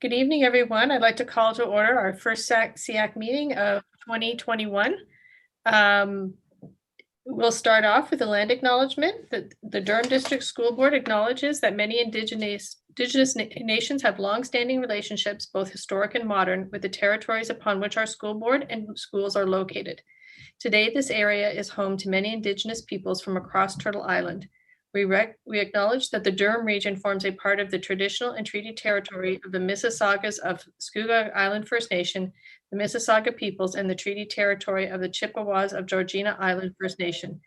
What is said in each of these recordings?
Good evening, everyone. I'd like to call to order our first SEAC meeting of 2021. We'll start off with a land acknowledgement. The Durham District School Board acknowledges that many Indigenous nations have long-standing relationships, both historic and modern, with the territories upon which our school board and schools are located. Today, this area is home to many Indigenous peoples from across Turtle Island. We acknowledge that the Durham region forms a part of the traditional and treaty territory of the Mississaugas of Scugog Island First Nation, the Mississauga peoples, and the treaty territory of the Chippewas of Georgina Island First Nation.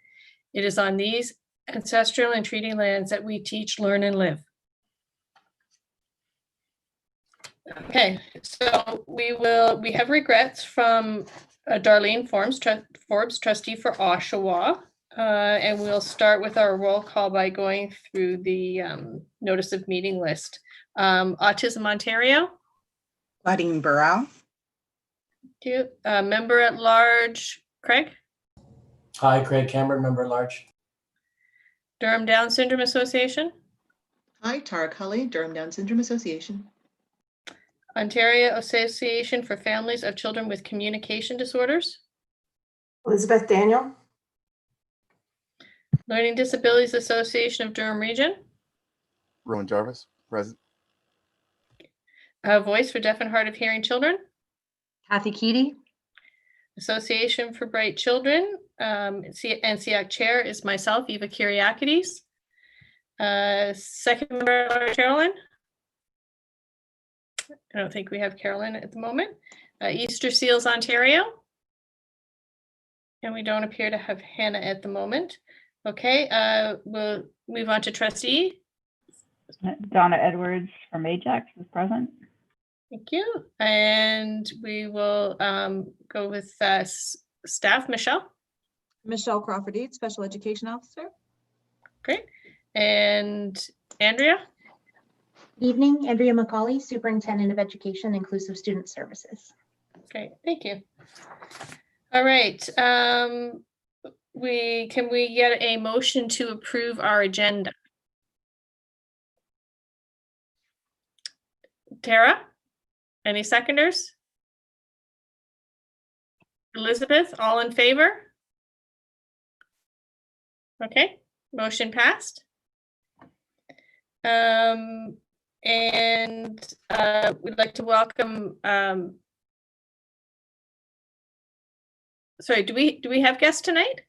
It is on these ancestral and treaty lands that we teach, learn, and live. Okay, so we have regrets from Darlene Forbes, trustee for Oshawa. And we'll start with our roll call by going through the notice of meeting list. Autism Ontario. Claudine Burrell. Thank you. Member at large, Craig. Hi, Craig Cameron, member at large. Durham Down Syndrome Association. Hi, Tara Cully, Durham Down Syndrome Association. Ontario Association for Families of Children with Communication Disorders. Elizabeth Daniel. Learning Disabilities Association of Durham Region. Rowan Jarvis, present. Voice for Deaf and Hard of Hearing Children. Kathy Keaty. Association for Bright Children, and SEAC chair is myself, Eva Kyriakides. Second member, Carolyn. I don't think we have Carolyn at the moment. Easter Seals Ontario. And we don't appear to have Hannah at the moment. Okay, we'll move on to trustee. Donna Edwards from Ajax is present. Thank you. And we will go with staff, Michelle. Michelle Crawford, Special Education Officer. Great. And Andrea. Evening, Andrea McCauley, Superintendent of Education, Inclusive Student Services. Great, thank you. All right. Can we get a motion to approve our agenda? Tara, any seconders? Elizabeth, all in favor? Okay, motion passed. And we'd like to welcome, sorry, do we have guests tonight?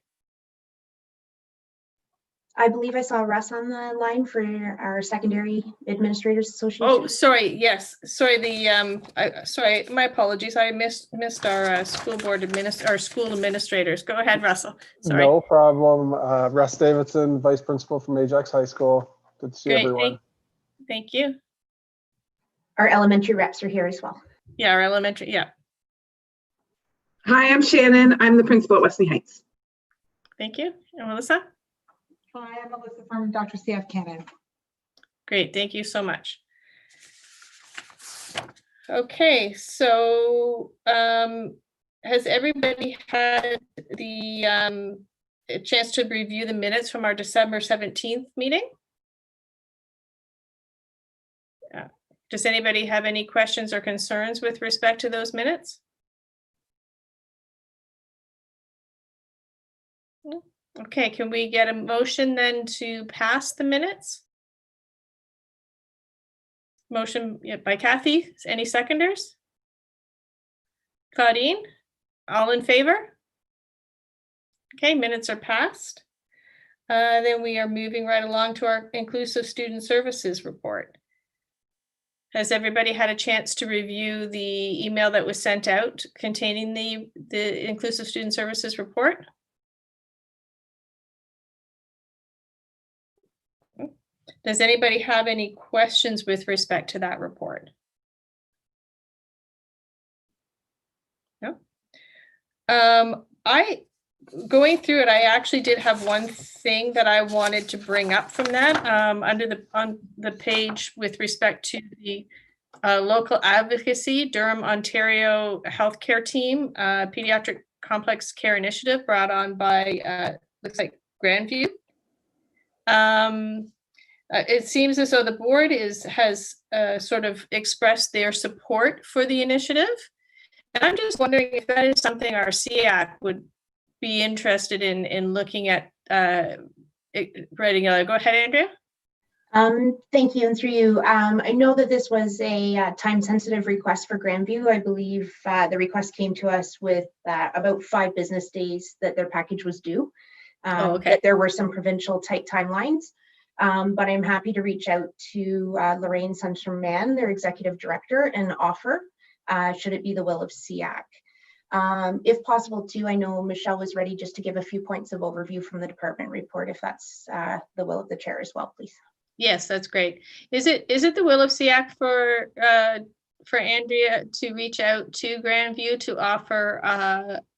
I believe I saw Russ on the line for our Secondary Administrators Association. Oh, sorry. Yes, sorry. Sorry. My apologies. I missed our school administrators. Go ahead, Russell. Sorry. No problem. Russ Davidson, Vice Principal from Ajax High School. Good to see everyone. Thank you. Our elementary reps are here as well. Yeah, our elementary. Yeah. Hi, I'm Shannon. I'm the principal at Wesley Heights. Thank you. And Melissa? Hi, I'm Melissa from Dr. C.F. Cannon. Great, thank you so much. Okay, so has everybody had the chance to review the minutes from our December 17th meeting? Does anybody have any questions or concerns with respect to those minutes? Okay, can we get a motion then to pass the minutes? Motion by Kathy. Any seconders? Claudine, all in favor? Okay, minutes are passed. Then we are moving right along to our Inclusive Student Services report. Has everybody had a chance to review the email that was sent out containing the Inclusive Student Services report? Does anybody have any questions with respect to that report? No. Going through it, I actually did have one thing that I wanted to bring up from that on the page with respect to the local advocacy, Durham, Ontario healthcare team, pediatric complex care initiative brought on by looks like Grandview. It seems as though the board has sort of expressed their support for the initiative. And I'm just wondering if that is something our SEAC would be interested in looking at writing. Go ahead, Andrea. Thank you, and through you. I know that this was a time-sensitive request for Grandview. I believe the request came to us with about 5 business days that their package was due. That there were some provincial tight timelines, but I'm happy to reach out to Lorraine Sundstrom-Mann, their executive director, and offer, should it be the will of SEAC. If possible too, I know Michelle was ready just to give a few points of overview from the department report, if that's the will of the chair as well, please. Yes, that's great. Is it the will of SEAC for Andrea to reach out to Grandview to offer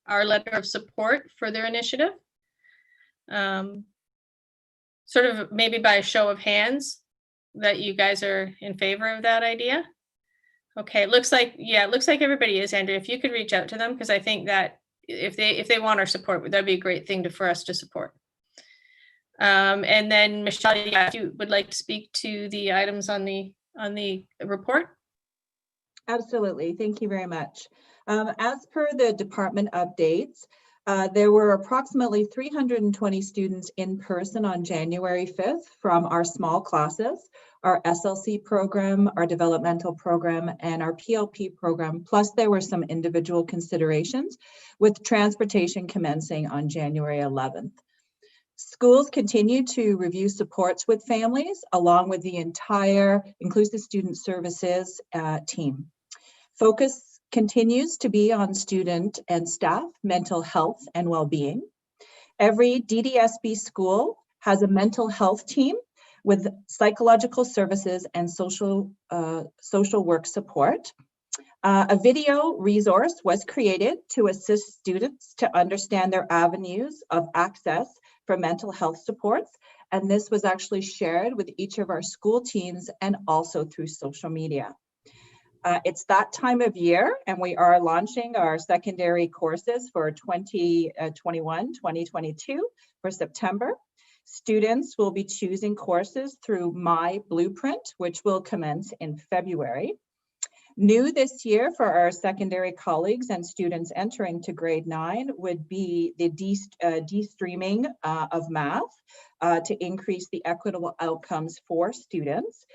our letter of support for their initiative? Sort of maybe by a show of hands that you guys are in favor of that idea. Okay, it looks like everybody is, Andrea. If you could reach out to them, because I think that if they want our support, that'd be a great thing for us to support. And then Michelle, if you would like to speak to the items on the report. Absolutely. Thank you very much. As per the department updates, there were approximately 320 students in person on January 5th from our small classes, our SLC program, our developmental program, and our PLP program. Plus, there were some individual considerations with transportation commencing on January 11th. Schools continue to review supports with families along with the entire Inclusive Student Services team. Focus continues to be on student and staff mental health and well-being. Every DDSB school has a mental health team with psychological services and social work support. A video resource was created to assist students to understand their avenues of access for mental health supports, and this was actually shared with each of our school teams and also through social media. It's that time of year, and we are launching our secondary courses for 2021-2022 for September. Students will be choosing courses through My Blueprint, which will commence in February. New this year for our secondary colleagues and students entering to grade 9 would be the de-streaming of math to increase the equitable outcomes for students.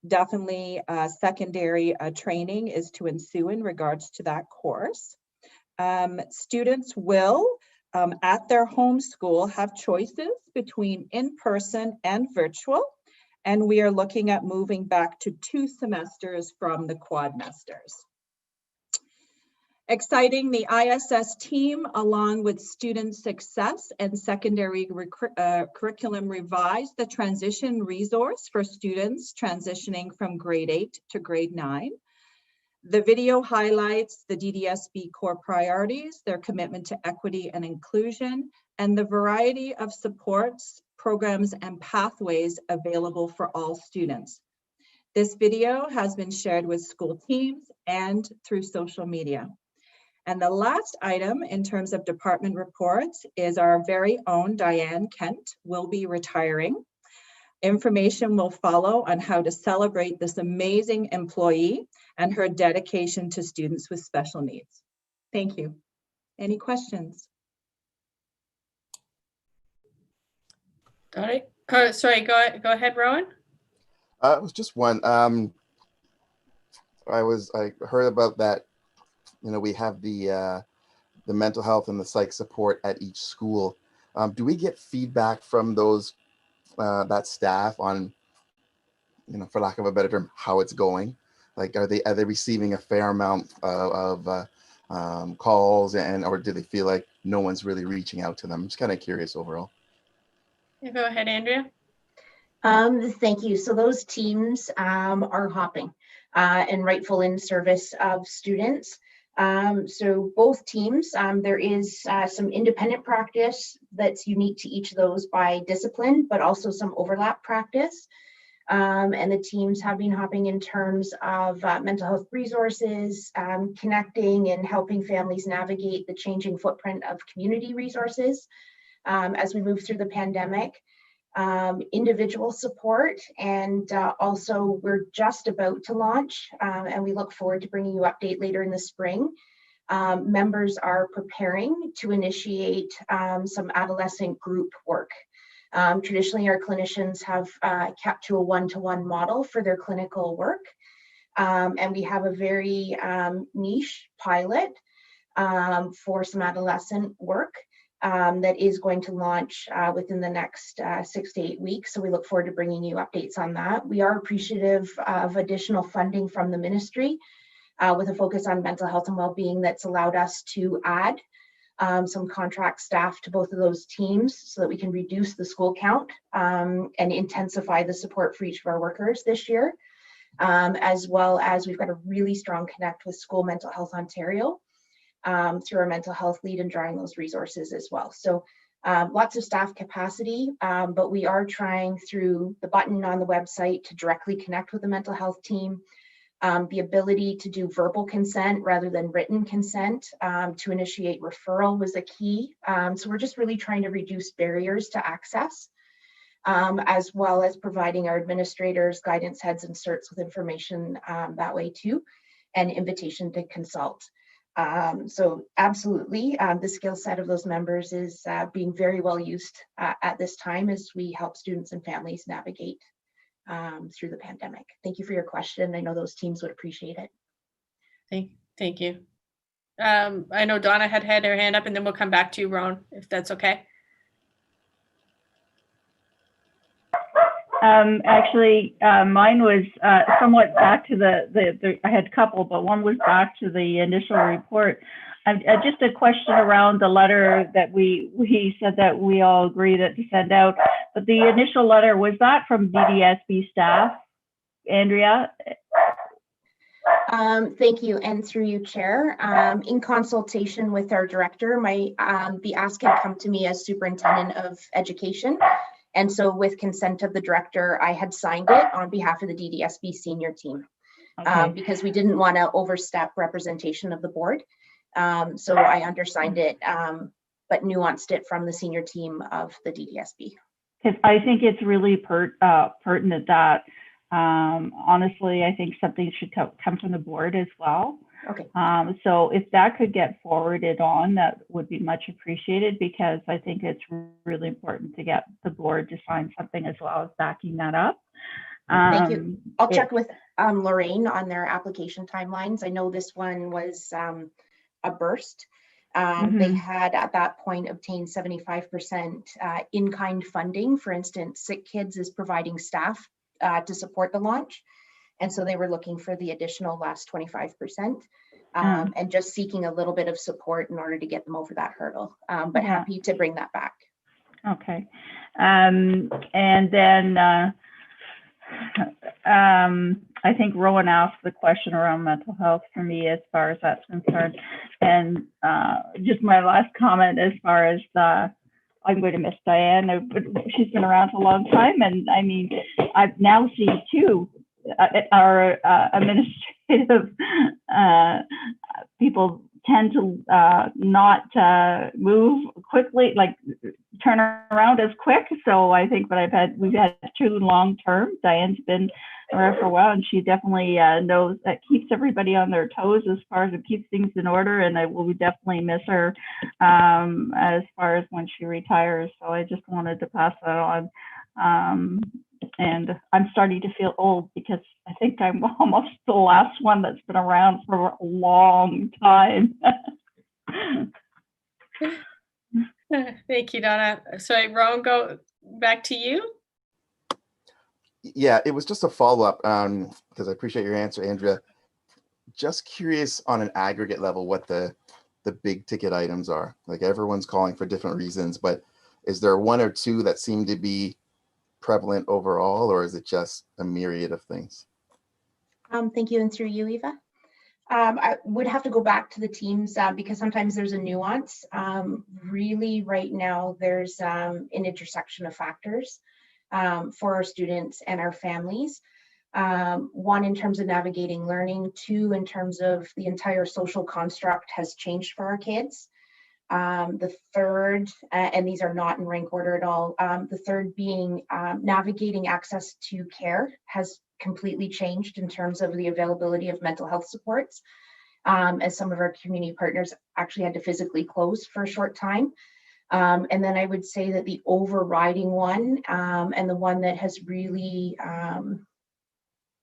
Definitely secondary training is to ensue in regards to that course. Students will, at their home school, have choices between in-person and virtual. And we are looking at moving back to 2 semesters from the quadmesters. Exciting, the ISS team, along with Student Success and Secondary Curriculum, revised the transition resource for students transitioning from grade 8 to grade 9. The video highlights the DDSB core priorities, their commitment to equity and inclusion, and the variety of supports, programs, and pathways available for all students. This video has been shared with school teams and through social media. And the last item in terms of department reports is our very own Diane Kent will be retiring. Information will follow on how to celebrate this amazing employee and her dedication to students with special needs. Thank you. Any questions? Got it. Sorry, go ahead, Rowan. It was just one. I heard about that. You know, we have the mental health and the psych support at each school. Do we get feedback from those that staff on, you know, for lack of a better term, how it's going? Like, are they receiving a fair amount of calls, or do they feel like no one's really reaching out to them? I'm just kind of curious overall. Yeah, go ahead, Andrea. Thank you. So those teams are hopping and rightful in service of students. So both teams, there is some independent practice that's unique to each of those by discipline, but also some overlap practice. And the teams have been hopping in terms of mental health resources, connecting and helping families navigate the changing footprint of community resources as we move through the pandemic. individual support, and also we're just about to launch, and we look forward to bringing you update later in the spring. Members are preparing to initiate some adolescent group work. Traditionally, our clinicians have kept to a one-to-one model for their clinical work, and we have a very niche pilot for some adolescent work that is going to launch within the next 6 to 8 weeks. So we look forward to bringing you updates on that. We are appreciative of additional funding from the ministry with a focus on mental health and well-being that's allowed us to add some contract staff to both of those teams so that we can reduce the school count and intensify the support for each of our workers this year. As well as we've got a really strong connect with School Mental Health Ontario through our mental health lead and drawing those resources as well. So lots of staff capacity, but we are trying through the button on the website to directly connect with the mental health team. The ability to do verbal consent rather than written consent to initiate referral was a key. So we're just really trying to reduce barriers to access, as well as providing our administrators, guidance heads, and certs with information that way too, and invitation to consult. So absolutely, the skill set of those members is being very well used at this time as we help students and families navigate through the pandemic. Thank you for your question. I know those teams would appreciate it. Thank you. I know Donna had her hand up, and then we'll come back to you, Roan, if that's okay. Actually, mine was somewhat back to I had a couple, but one was back to the initial report. Just a question around the letter that we said that we all agree that to send out, but the initial letter, was that from DDSB staff, Andrea? Thank you, and through you, Chair. In consultation with our director, the ask had come to me as Superintendent of Education. And so with consent of the director, I had signed it on behalf of the DDSB senior team, because we didn't want to overstep representation of the board. So I undersigned it, but nuanced it from the senior team of the DDSB. Because I think it's really pertinent that, honestly, I think something should come from the board as well. Okay. So if that could get forwarded on, that would be much appreciated, because I think it's really important to get the board to sign something as well as backing that up. Thank you. I'll check with Lorraine on their application timelines. I know this one was a burst. They had at that point obtained 75% in-kind funding. For instance, Sick Kids is providing staff to support the launch. And so they were looking for the additional last 25% and just seeking a little bit of support in order to get them over that hurdle. But happy to bring that back. Okay. And then I think Rowan asked the question around mental health for me as far as that's concerned. And just my last comment as far as I'm going to miss Diane. She's been around for a long time. And I mean, I've now seen two our administrative people tend to not move quickly, like turn around as quick. So I think we've had two long term. Diane's been around for a while, and she definitely knows that keeps everybody on their toes as far as it keeps things in order. And I will definitely miss her as far as when she retires. So I just wanted to pass that on. And I'm starting to feel old because I think I'm almost the last one that's been around for a long time. Thank you, Donna. So Rowan, go back to you. Yeah, it was just a follow-up because I appreciate your answer, Andrea. Just curious on an aggregate level what the big ticket items are. Like everyone's calling for different reasons, but is there one or two that seem to be prevalent overall, or is it just a myriad of things? Thank you, and through you, Eva. I would have to go back to the teams because sometimes there's a nuance. Really, right now, there's an intersection of factors for our students and our families. One, in terms of navigating learning. Two, in terms of the entire social construct has changed for our kids. The third, and these are not in rank order at all, the third being navigating access to care has completely changed in terms of the availability of mental health supports, as some of our community partners actually had to physically close for a short time. And then I would say that the overriding one, and the one that has really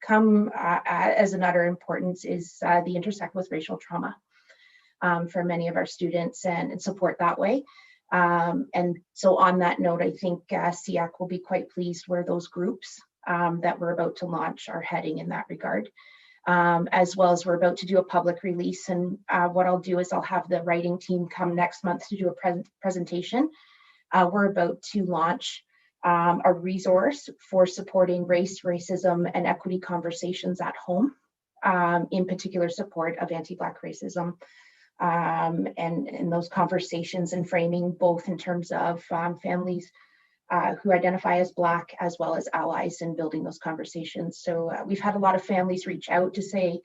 come as an utter importance, is the intersect with racial trauma for many of our students and support that way. And so on that note, I think SEAC will be quite pleased where those groups that we're about to launch are heading in that regard. As well as we're about to do a public release. And what I'll do is I'll have the writing team come next month to do a presentation. We're about to launch a resource for supporting race, racism, and equity conversations at home, in particular support of anti-Black racism, and those conversations and framing both in terms of families who identify as Black as well as allies in building those conversations. So we've had a lot of families reach out to say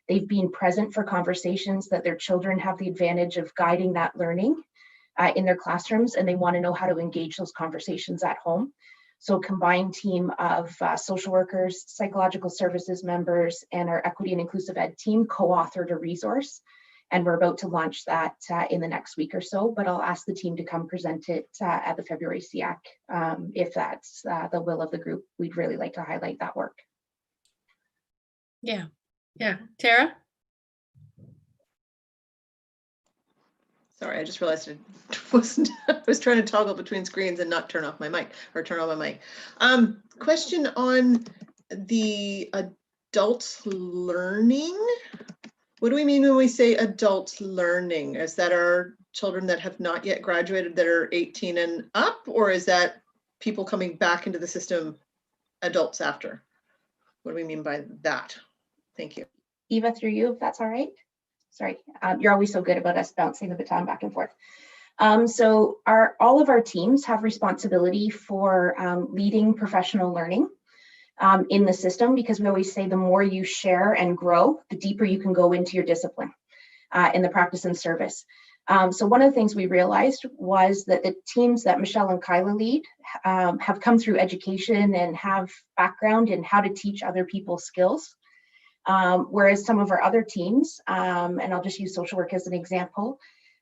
they've been present for conversations, that their children have the advantage of guiding that learning in their classrooms, and they want to know how to engage those conversations at home. So a combined team of social workers, psychological services members, and our equity and inclusive ed team co-authored a resource. And we're about to launch that in the next week or so, but I'll ask the team to come present it at the February SEAC. If that's the will of the group, we'd really like to highlight that work. Yeah. Tara? Sorry, I just realized I was trying to toggle between screens and not turn off my mic or turn on my mic. Question on the adult learning. What do we mean when we say adult learning? Is that our children that have not yet graduated that are 18 and up, or is that people coming back into the system, adults after? What do we mean by that? Thank you. Eva, through you, if that's all right. Sorry, you're always so good about us bouncing the baton back and forth. So all of our teams have responsibility for leading professional learning in the system, because we always say the more you share and grow, the deeper you can go into your discipline in the practice and service. So one of the things we realized was that the teams that Michelle and Kyla lead have come through education and have background in how to teach other people skills. Whereas some of our other teams, and I'll just use social work as an example,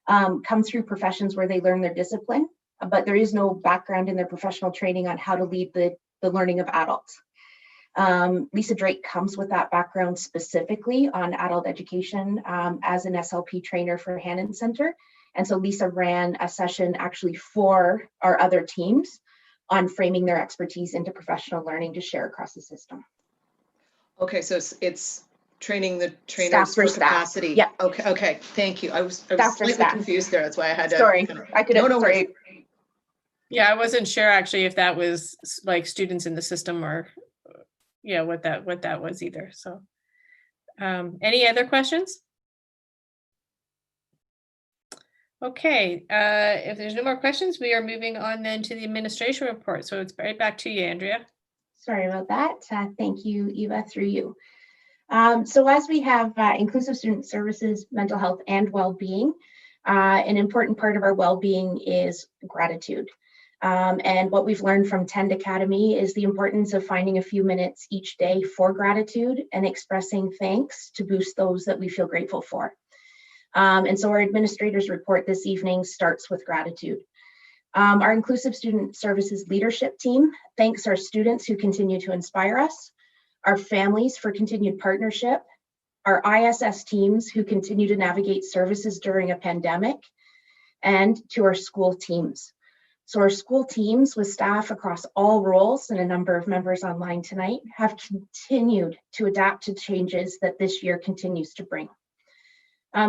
come through professions where they learn their discipline, but there is no background in their professional training on how to lead the learning of adults. Lisa Drake comes with that background specifically on adult education as an SLP trainer for Hannon Center. And so Lisa ran a session actually for our other teams on framing their expertise into professional learning to share across the system. Okay, so it's training the trainers for capacity. Yeah. Okay, thank you. I was slightly confused there. That's why I had to. Sorry, I could have. No worries. Yeah, I wasn't sure actually if that was like students in the system or what that was either. So any other questions? Okay, if there's no more questions, we are moving on then to the administration report. So it's right back to you, Andrea. Sorry about that. Thank you, Eva, through you. So as we have inclusive student services, mental health, and well-being, an important part of our well-being is gratitude. And what we've learned from Tend Academy is the importance of finding a few minutes each day for gratitude and expressing thanks to boost those that we feel grateful for. And so our administrator's report this evening starts with gratitude. Our inclusive student services leadership team thanks our students who continue to inspire us, our families for continued partnership, our ISS teams who continue to navigate services during a pandemic, and to our school teams. So our school teams with staff across all roles and a number of members online tonight have continued to adapt to changes that this year continues to bring.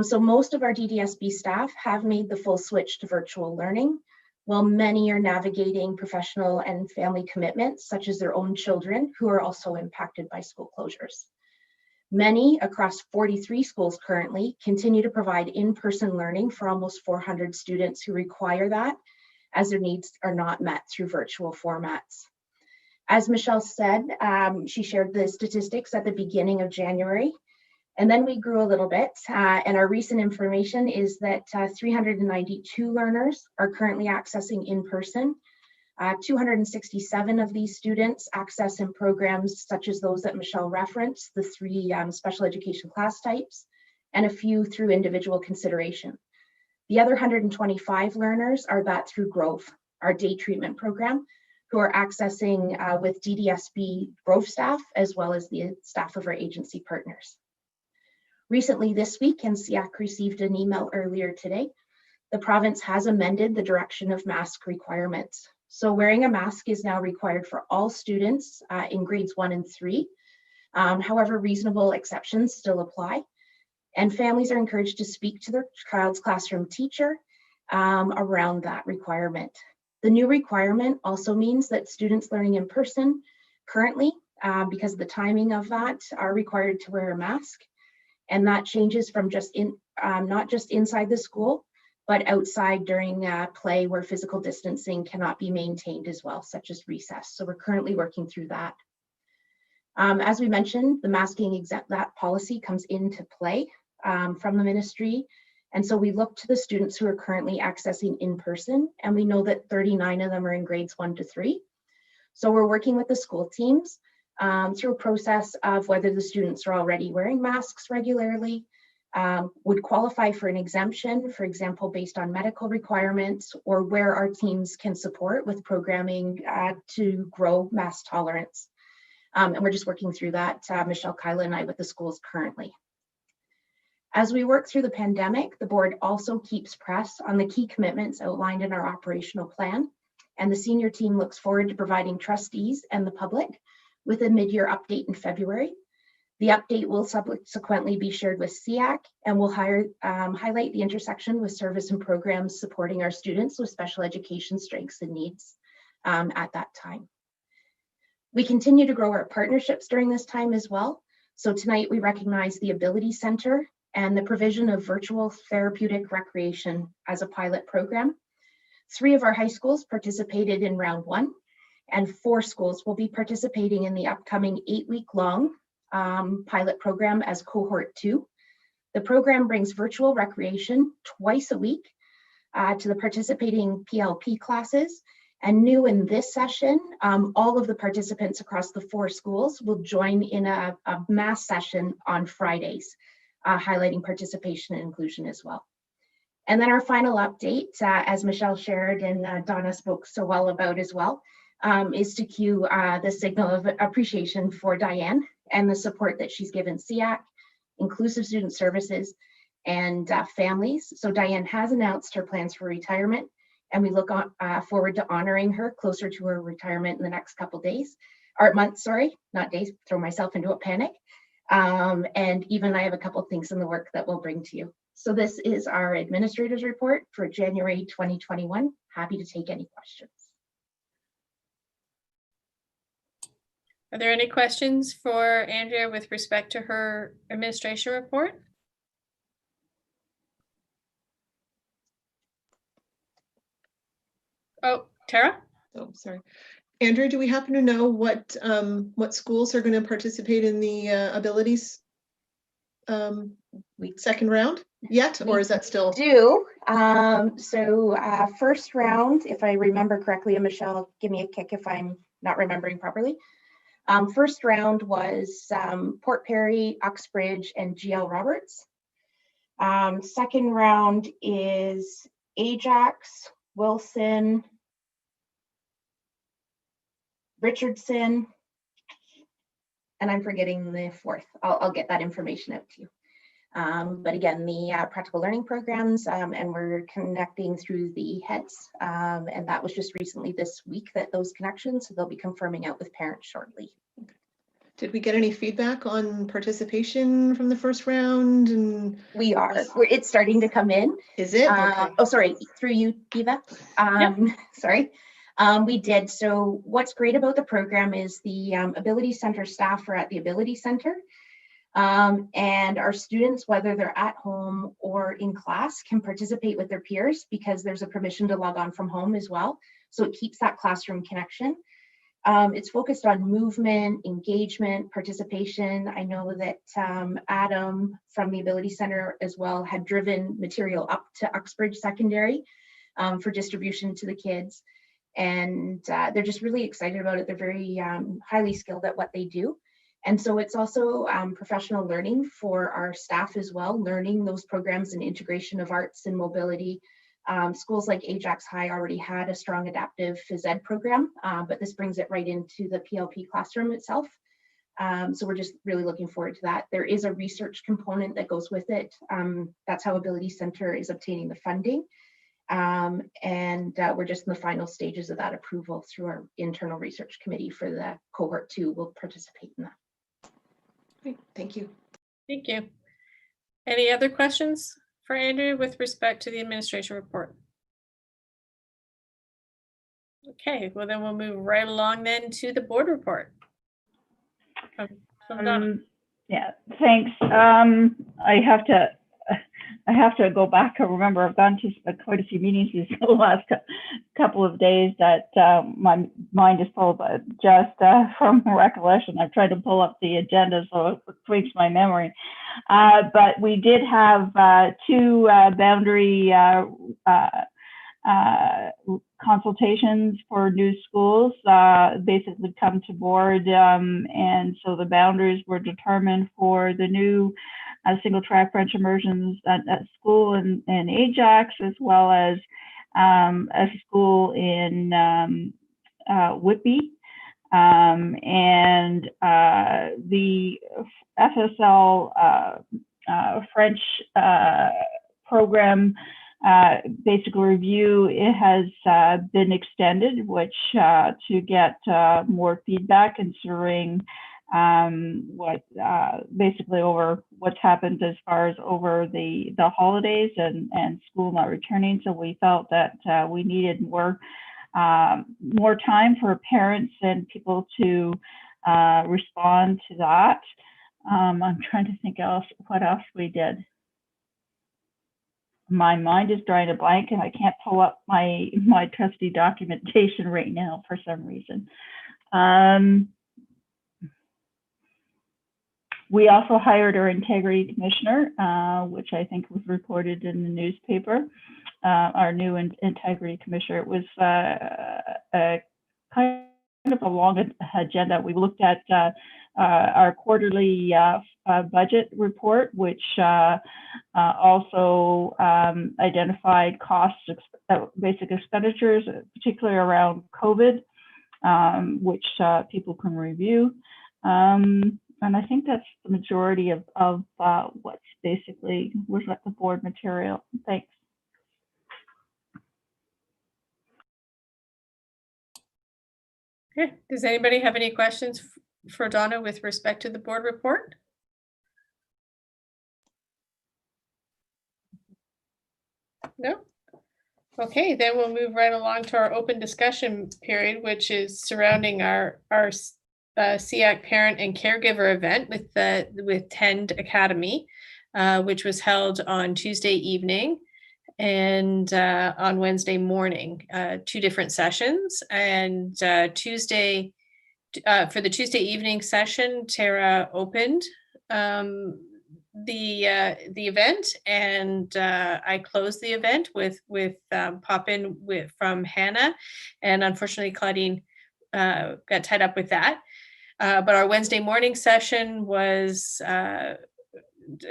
So most of our DDSB staff have made the full switch to virtual learning, while many are navigating professional and family commitments, such as their own children who are also impacted by school closures. Many across 43 schools currently continue to provide in-person learning for almost 400 students who require that, as their needs are not met through virtual formats. As Michelle said, she shared the statistics at the beginning of January. And then we grew a little bit, and our recent information is that 392 learners are currently accessing in person. 267 of these students access in programs such as those that Michelle referenced, the 3 special education class types, and a few through individual consideration. The other 125 learners are that through Grove, our day treatment program, who are accessing with DDSB Grove staff, as well as the staff of our agency partners. Recently this week, and SEAC received an email earlier today, the province has amended the direction of mask requirements. So wearing a mask is now required for all students in grades 1 and 3. However, reasonable exceptions still apply. And families are encouraged to speak to their child's classroom teacher around that requirement. The new requirement also means that students learning in person currently, because of the timing of that, are required to wear a mask. And that changes from not just inside the school, but outside during play where physical distancing cannot be maintained as well, such as recess. So we're currently working through that. As we mentioned, the masking that policy comes into play from the ministry. And so we look to the students who are currently accessing in person, and we know that 39 of them are in grades 1 to 3. So we're working with the school teams through a process of whether the students are already wearing masks regularly, would qualify for an exemption, for example, based on medical requirements, or where our teams can support with programming to grow mask tolerance. And we're just working through that, Michelle, Kyla, and I with the schools currently. As we work through the pandemic, the board also keeps press on the key commitments outlined in our operational plan, and the senior team looks forward to providing trustees and the public with a mid-year update in February. The update will subsequently be shared with SEAC, and will highlight the intersection with service and programs supporting our students with special education strengths and needs at that time. We continue to grow our partnerships during this time as well. So tonight we recognize the Ability Center and the provision of virtual therapeutic recreation as a pilot program. 3 of our high schools participated in round 1, and 4 schools will be participating in the upcoming 8-week-long pilot program as cohort 2. The program brings virtual recreation twice a week to the participating PLP classes. And new in this session, all of the participants across the 4 schools will join in a mass session on Fridays, highlighting participation and inclusion as well. And then our final update, as Michelle shared and Donna spoke so well about as well, is to cue the signal of appreciation for Diane and the support that she's given SEAC, Inclusive Student Services, and families. So Diane has announced her plans for retirement, and we look forward to honoring her closer to her retirement in the next couple days, or months, sorry, not days, throw myself into a panic. And even I have a couple of things in the work that we'll bring to you. So this is our administrator's report for January 2021. Happy to take any questions. Are there any questions for Andrea with respect to her administration report? Oh, Tara? Oh, sorry. Andrea, do we happen to know what schools are going to participate in the abilities second round yet, or is that still? Do. So first round, if I remember correctly, and Michelle, give me a kick if I'm not remembering properly. First round was Port Perry, Uxbridge, and GL Roberts. Second round is Ajax, Wilson, Richardson, and I'm forgetting the 4th. I'll get that information out to you. But again, the practical learning programs, and we're connecting through the heads, and that was just recently this week that those connections, so they'll be confirming out with parents shortly. Did we get any feedback on participation from the first round? And we are. It's starting to come in. Is it? Okay. Oh, sorry, through you, Eva. Sorry. We did. So what's great about the program is the Ability Center staff are at the Ability Center. And our students, whether they're at home or in class, can participate with their peers because there's a permission to log on from home as well. So it keeps that classroom connection. It's focused on movement, engagement, participation. I know that Adam from the Ability Center as well had driven material up to Uxbridge Secondary for distribution to the kids. And they're just really excited about it. They're very highly skilled at what they do. And so it's also professional learning for our staff as well, learning those programs and integration of arts and mobility. Schools like Ajax High already had a strong adaptive phys ed program, but this brings it right into the PLP classroom itself. So we're just really looking forward to that. There is a research component that goes with it. That's how Ability Center is obtaining the funding. And we're just in the final stages of that approval through our internal research committee for the cohort 2. We'll participate in that. Great, thank you. Thank you. Any other questions for Andrea with respect to the administration report? Okay, well then we'll move right along then to the board report. Yeah, thanks. I have to go back and remember I've gone to quite a few meetings these last couple of days that my mind is full, but just from recollection, I've tried to pull up the agenda so it tweaks my memory. But we did have 2 boundary consultations for new schools basically come to board, and so the boundaries were determined for the new single track French immersions at school in Ajax, as well as a school in Whitby. And the FSL French program basic review, it has been extended, which to get more feedback considering what basically over what's happened as far as over the holidays and school not returning. So we felt that we needed more time for parents and people to respond to that. I'm trying to think what else we did. My mind is drawing a blank and I can't pull up my trusty documentation right now for some reason. We also hired our integrity commissioner, which I think was reported in the newspaper. Our new integrity commissioner. It was a kind of a long agenda. We looked at our quarterly budget report, which also identified costs, basic expenditures, particularly around COVID, which people can review. And I think that's the majority of what's basically was at the board material. Thanks. Okay. Does anybody have any questions for Donna with respect to the board report? No? Okay, then we'll move right along to our open discussion period, which is surrounding our SEAC parent and caregiver event with Tend Academy, which was held on Tuesday evening and on Wednesday morning, 2 different sessions. And for the Tuesday evening session, Tara opened the event, and I closed the event with pop-in from Hannah, and unfortunately Claudine got tied up with that. But our Wednesday morning session was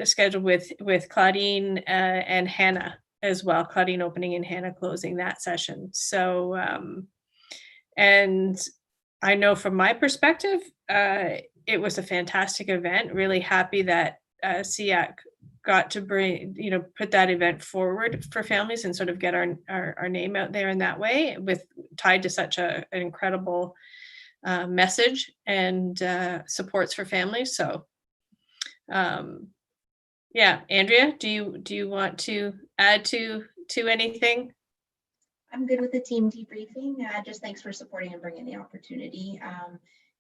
scheduled with Claudine and Hannah as well. Claudine opening and Hannah closing that session. So, and I know from my perspective, it was a fantastic event. Really happy that SEAC got to put that event forward for families and sort of get our name out there in that way, tied to such an incredible message and supports for families. So yeah, Andrea, do you want to add to anything? I'm good with the team debriefing. Just thanks for supporting and bringing the opportunity.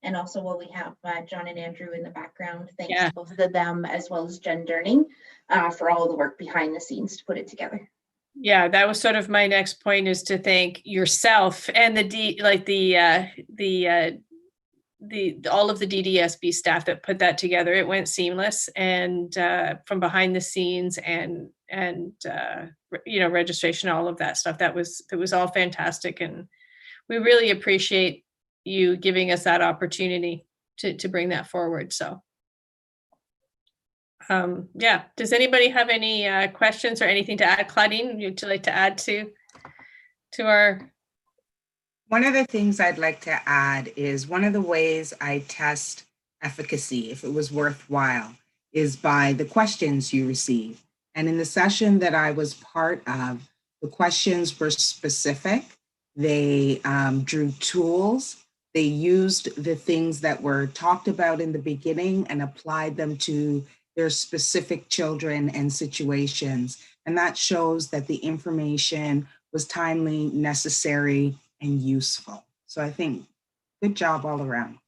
And also while we have John and Andrew in the background, thanks to both of them as well as Jen Durning for all the work behind the scenes to put it together. Yeah, that was sort of my next point, is to thank yourself and all of the DDSB staff that put that together. It went seamless, and from behind the scenes and registration, all of that stuff. It was all fantastic, and we really appreciate you giving us that opportunity to bring that forward. So. Yeah, does anybody have any questions or anything to add? Claudine, would you like to add to our? One of the things I'd like to add is one of the ways I test efficacy, if it was worthwhile, is by the questions you receive. And in the session that I was part of, the questions were specific. They drew tools. They used the things that were talked about in the beginning and applied them to their specific children and situations. And that shows that the information was timely, necessary, and useful. So I think good job all around.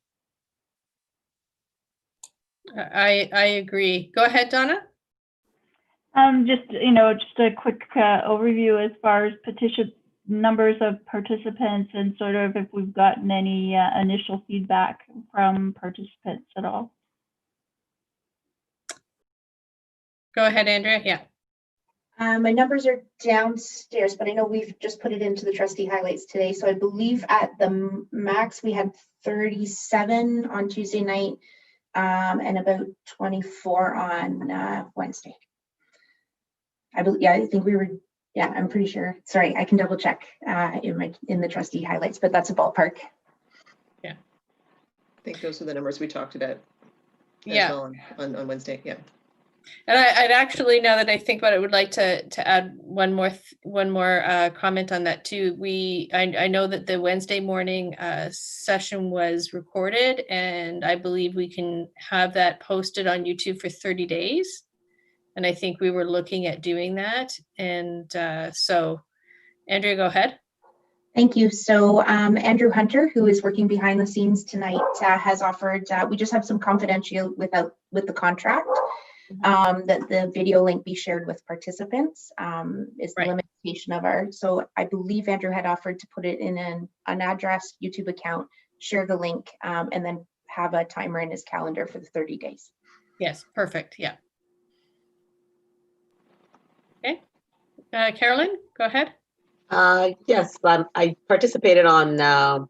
I agree. Go ahead, Donna. Just a quick overview as far as petition numbers of participants and sort of if we've gotten any initial feedback from participants at all. Go ahead, Andrea. Yeah. My numbers are downstairs, but I know we've just put it into the trustee highlights today. So I believe at the max we had 37 on Tuesday night and about 24 on Wednesday. I think we were, I'm pretty sure. Sorry, I can double check in the trustee highlights, but that's a ballpark. Yeah. I think those are the numbers we talked about. Yeah. On Wednesday. Yeah. And I'd actually, now that I think about it, would like to add one more comment on that too. I know that the Wednesday morning session was recorded, and I believe we can have that posted on YouTube for 30 days. And I think we were looking at doing that. And so, Andrea, go ahead. Thank you. So Andrew Hunter, who is working behind the scenes tonight, has offered, we just have some confidential with the contract. That the video link be shared with participants is the limitation of our, so I believe Andrew had offered to put it in an unaddressed YouTube account, share the link, and then have a timer in his calendar for the 30 days. Yes, perfect. Yeah. Okay. Carolyn, go ahead. Yes, I participated on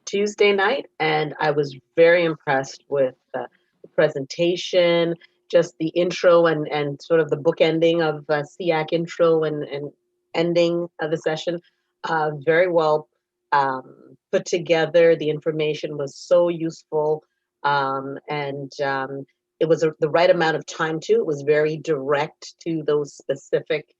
Tuesday night, and I was very impressed with the presentation, just the intro and sort of the bookending of SEAC intro and ending of the session. Very well put together. The information was so useful, and it was the right amount of time too. It was very direct to those specific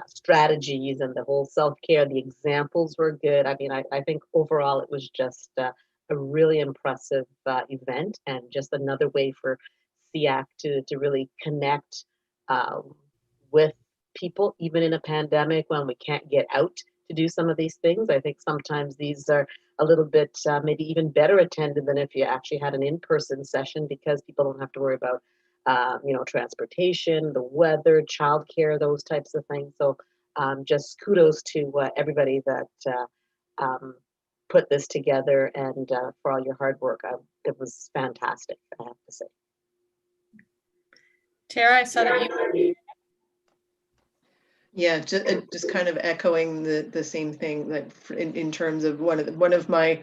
strategies and the whole self-care. The examples were good. I mean, I think overall it was just a really impressive event, and just another way for SEAC to really connect with people, even in a pandemic when we can't get out to do some of these things. I think sometimes these are a little bit maybe even better attended than if you actually had an in-person session, because people don't have to worry about transportation, the weather, childcare, those types of things. So just kudos to everybody that put this together, and for all your hard work. It was fantastic, I have to say. Tara, I saw that you. Yeah, just kind of echoing the same thing, that in terms of one of my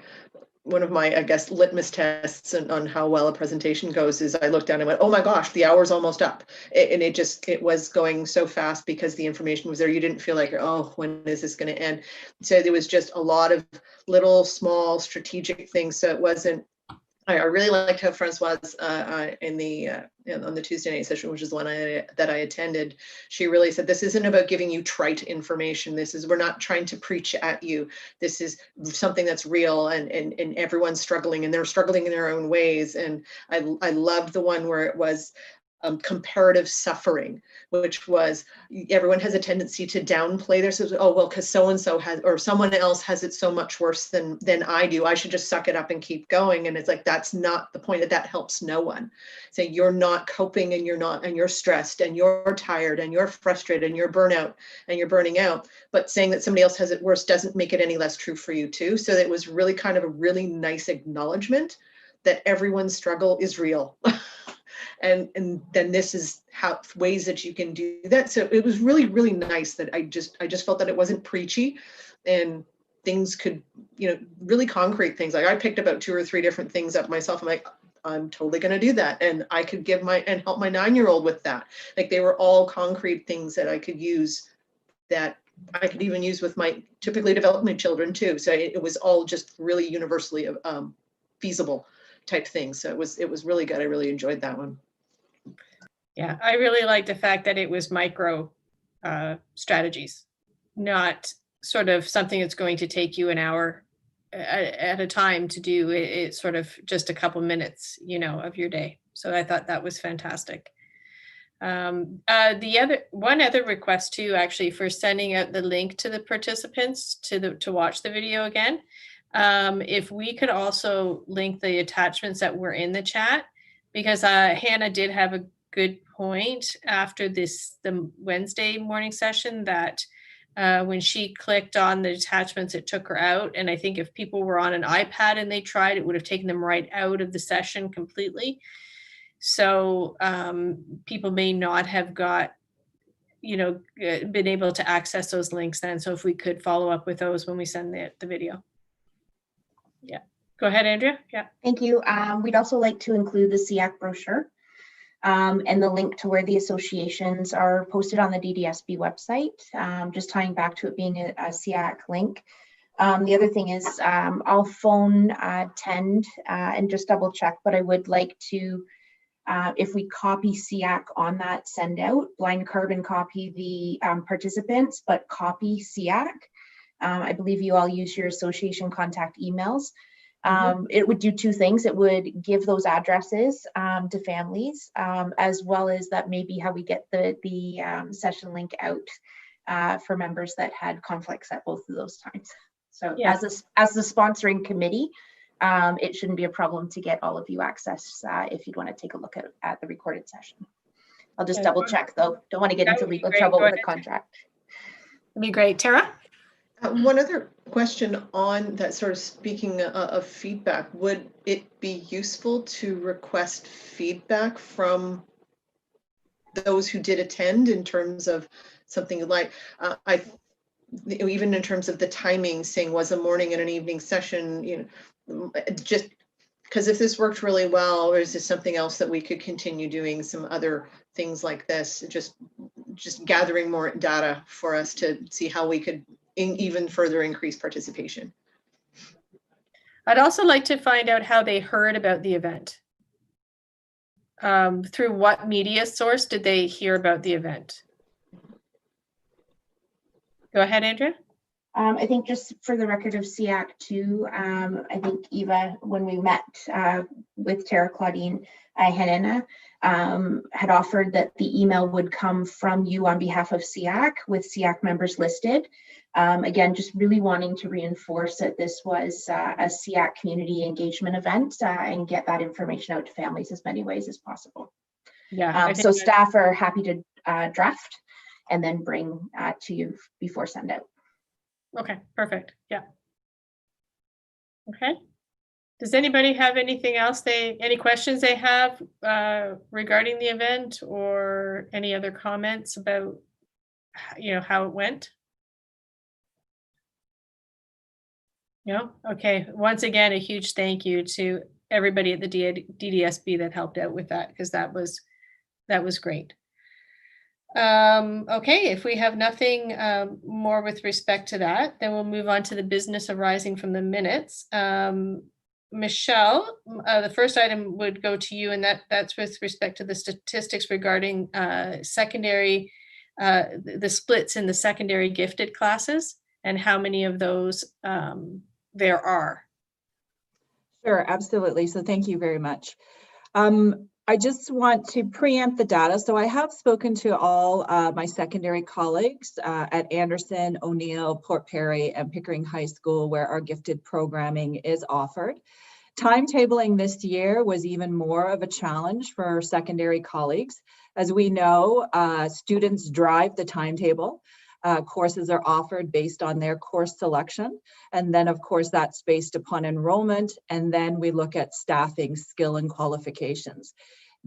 I guess litmus tests on how well a presentation goes is I looked down and went, oh my gosh, the hour's almost up, and it was going so fast because the information was there. You didn't feel like, oh, when is this going to end? So there was just a lot of little small strategic things. So it wasn't. I really liked how Francoise on the Tuesday night session, which is the one that I attended. She really said, this isn't about giving you trite information. We're not trying to preach at you. This is something that's real, and everyone's struggling, and they're struggling in their own ways. And I loved the one where it was comparative suffering, which was everyone has a tendency to downplay their, oh, well, because so-and-so has, or someone else has it so much worse than I do. I should just suck it up and keep going. And it's like, that's not the point. That helps no one. So you're not coping, and you're stressed, and you're tired, and you're frustrated, and you're burnout, and you're burning out. But saying that somebody else has it worse doesn't make it any less true for you too. So it was really kind of a really nice acknowledgement that everyone's struggle is real. And then this is how ways that you can do that. So it was really, really nice that I just felt that it wasn't preachy, and things could, really concrete things. Like I picked about 2 or 3 different things up myself. I'm like, I'm totally going to do that. And I could help my 9-year-old with that. Like they were all concrete things that I could use, that I could even use with my typically development children too. So it was all just really universally feasible type things. So it was really good. I really enjoyed that one. Yeah, I really like the fact that it was micro strategies, not sort of something that's going to take you an hour at a time to do. It's sort of just a couple minutes, of your day. So I thought that was fantastic. One other request too, actually, for sending out the link to the participants to watch the video again. If we could also link the attachments that were in the chat, because Hannah did have a good point after the Wednesday morning session that when she clicked on the attachments, it took her out. And I think if people were on an iPad and they tried, it would have taken them right out of the session completely. So people may not have got, been able to access those links then. So if we could follow up with those when we send the video. Yeah, go ahead, Andrea. Yeah. Thank you. We'd also like to include the SEAC brochure and the link to where the associations are posted on the DDSB website, just tying back to it being a SEAC link. The other thing is I'll phone Tend and just double check, but I would like to, if we copy SEAC on that send out, blind carbon copy the participants, but copy SEAC. I believe you all use your association contact emails. It would do 2 things. It would give those addresses to families, as well as that may be how we get the session link out for members that had conflicts at both of those times. So yeah. As the sponsoring committee, it shouldn't be a problem to get all of you access if you'd want to take a look at the recorded session. I'll just double check though. Don't want to get into legal trouble with a contract. That'd be great. Tara? One other question on that, sort of speaking of feedback, would it be useful to request feedback from those who did attend in terms of something like, even in terms of the timing, saying was a morning and an evening session, just because if this worked really well, or is this something else that we could continue doing, some other things like this, just gathering more data for us to see how we could even further increase participation. I'd also like to find out how they heard about the event. Through what media source did they hear about the event? Go ahead, Andrea. I think just for the record of SEAC too, I think Eva, when we met with Tara Claudine Helena, had offered that the email would come from you on behalf of SEAC with SEAC members listed. Again, just really wanting to reinforce that this was a SEAC community engagement event and get that information out to families as many ways as possible. Yeah. So staff are happy to draft and then bring to you before send out. Okay, perfect. Yeah. Okay. Does anybody have anything else any questions they have regarding the event, or any other comments about, how it went? No? Okay. Once again, a huge thank you to everybody at the DDSB that helped out with that, because that was great. Okay, if we have nothing more with respect to that, then we'll move on to the business arising from the minutes. Michelle, the first item would go to you, and that's with respect to the statistics regarding secondary, the splits in the secondary gifted classes, and how many of those there are. Sure, absolutely. So thank you very much. I just want to preempt the data. So I have spoken to all my secondary colleagues at Anderson, O'Neill, Port Perry, and Pickering High School, where our gifted programming is offered. Timetabling this year was even more of a challenge for our secondary colleagues. As we know, students drive the timetable. Courses are offered based on their course selection. And then of course that's based upon enrollment. And then we look at staffing, skill, and qualifications.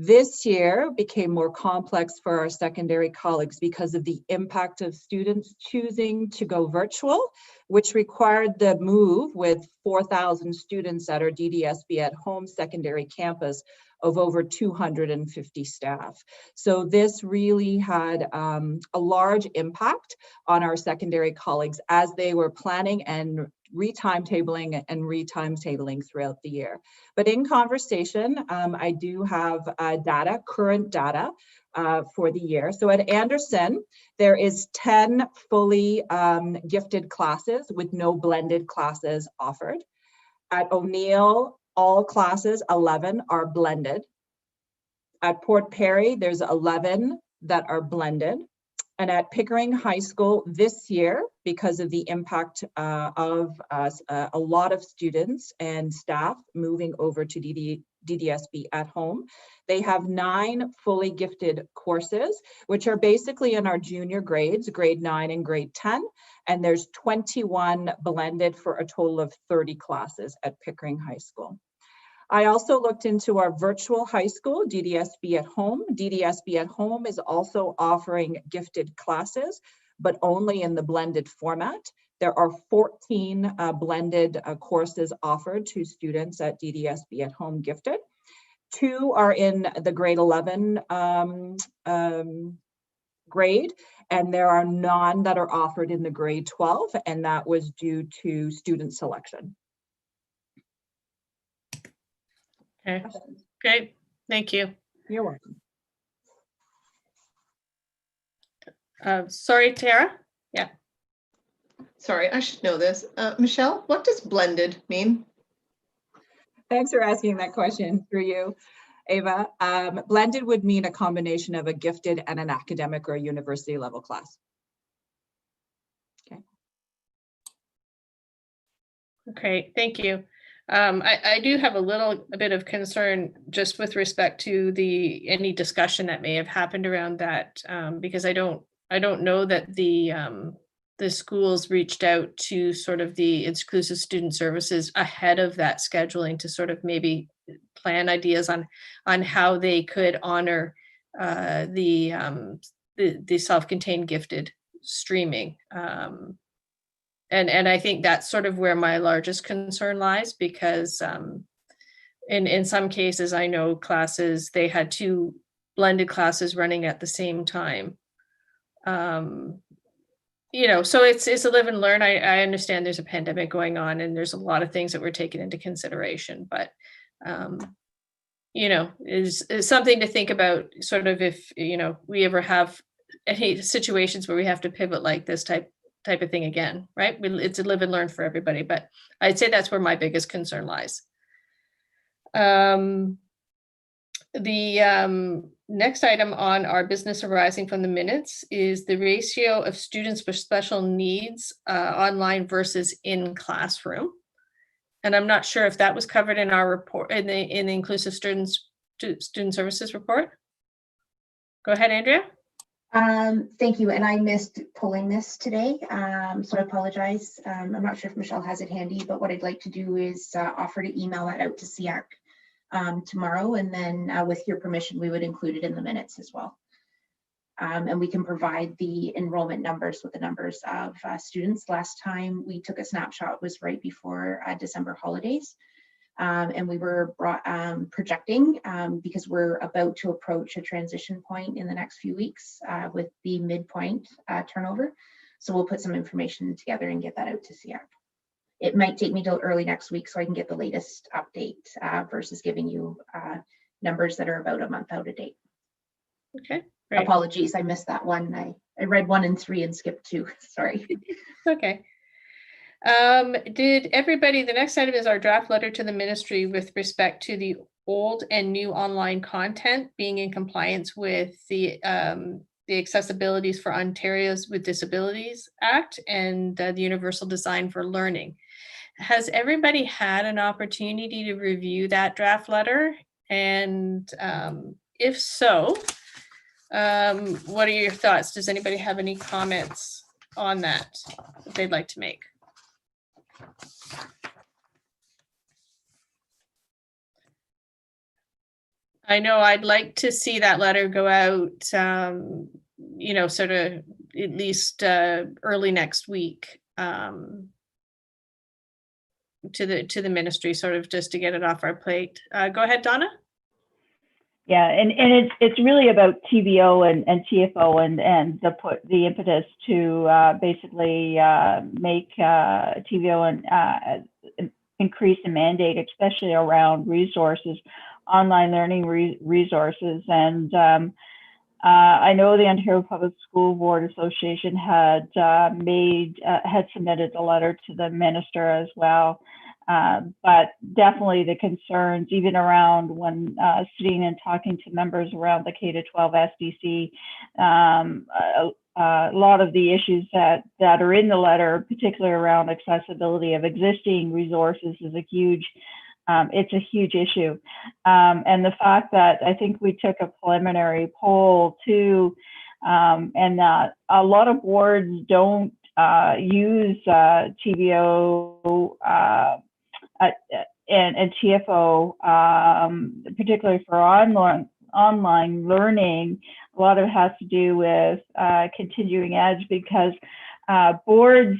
This year became more complex for our secondary colleagues because of the impact of students choosing to go virtual, which required the move with 4,000 students at our DDSB at home secondary campus of over 250 staff. So this really had a large impact on our secondary colleagues as they were planning and re-timetabling throughout the year. But in conversation, I do have data, current data for the year. So at Anderson, there is 10 fully gifted classes with no blended classes offered. At O'Neill, all classes, 11 are blended. At Port Perry, there's 11 that are blended. And at Pickering High School this year, because of the impact of a lot of students and staff moving over to DDSB at home, they have 9 fully gifted courses, which are basically in our junior grades, grade 9 and grade 10. And there's 21 blended for a total of 30 classes at Pickering High School. I also looked into our virtual high school, DDSB at home. DDSB at home is also offering gifted classes, but only in the blended format. There are 14 blended courses offered to students at DDSB at home gifted. 2 are in the grade 11 grade, and there are none that are offered in the grade 12, and that was due to student selection. Okay, great. Thank you. You're welcome. Sorry, Tara. Yeah. Sorry, I should know this. Michelle, what does blended mean? Thanks for asking that question through you, Ava. Blended would mean a combination of a gifted and an academic or university level class. Okay. Okay, thank you. I do have a bit of concern just with respect to any discussion that may have happened around that, because I don't know that the schools reached out to sort of the inclusive student services ahead of that scheduling to sort of maybe plan ideas on how they could honor the self-contained gifted streaming. And I think that's sort of where my largest concern lies, because in some cases, I know classes, they had 2 blended classes running at the same time. You know, so it's a live and learn. I understand there's a pandemic going on and there's a lot of things that were taken into consideration, but you know, is something to think about, sort of, if, you know, we ever have any situations where we have to pivot like this type of thing again, right? It's a live and learn for everybody, but I'd say that's where my biggest concern lies. The next item on our business arising from the minutes is the ratio of students with special needs online versus in classroom. And I'm not sure if that was covered in our report, in the inclusive student services report. Go ahead, Andrea. Thank you, and I missed pulling this today, so I apologize. I'm not sure if Michelle has it handy, but what I'd like to do is offer to email that out to SEAC tomorrow, and then with your permission, we would include it in the minutes as well. And we can provide the enrollment numbers with the numbers of students. Last time we took a snapshot was right before December holidays. And we were projecting, because we're about to approach a transition point in the next few weeks with the midpoint turnover. So we'll put some information together and get that out to SEAC. It might take me till early next week so I can get the latest update versus giving you numbers that are about a month out of date. Okay. Great. Apologies, I missed that one. I read 1 and 3 and skipped 2. Sorry. Okay. Did everybody, the next item is our draft letter to the ministry with respect to the old and new online content being in compliance with the Accessibilities for Ontarians with Disabilities Act and the Universal Design for Learning. Has everybody had an opportunity to review that draft letter? And if so, what are your thoughts? Does anybody have any comments on that they'd like to make? I know I'd like to see that letter go out, you know, sort of at least early next week to the ministry, sort of just to get it off our plate. Go ahead, Donna. Yeah, and it's really about TVO and TFO and the impetus to basically make TVO and increase the mandate, especially around resources, online learning resources. And I know the Ontario Public School Board Association had submitted a letter to the minister as well. But definitely the concerns, even around when sitting and talking to members around the K-12 SDC, a lot of the issues that are in the letter, particularly around accessibility of existing resources, is a huge it's a huge issue. And the fact that I think we took a preliminary poll too, and that a lot of boards don't use TVO and TFO, particularly for online learning. A lot of it has to do with continuing edge, because some boards,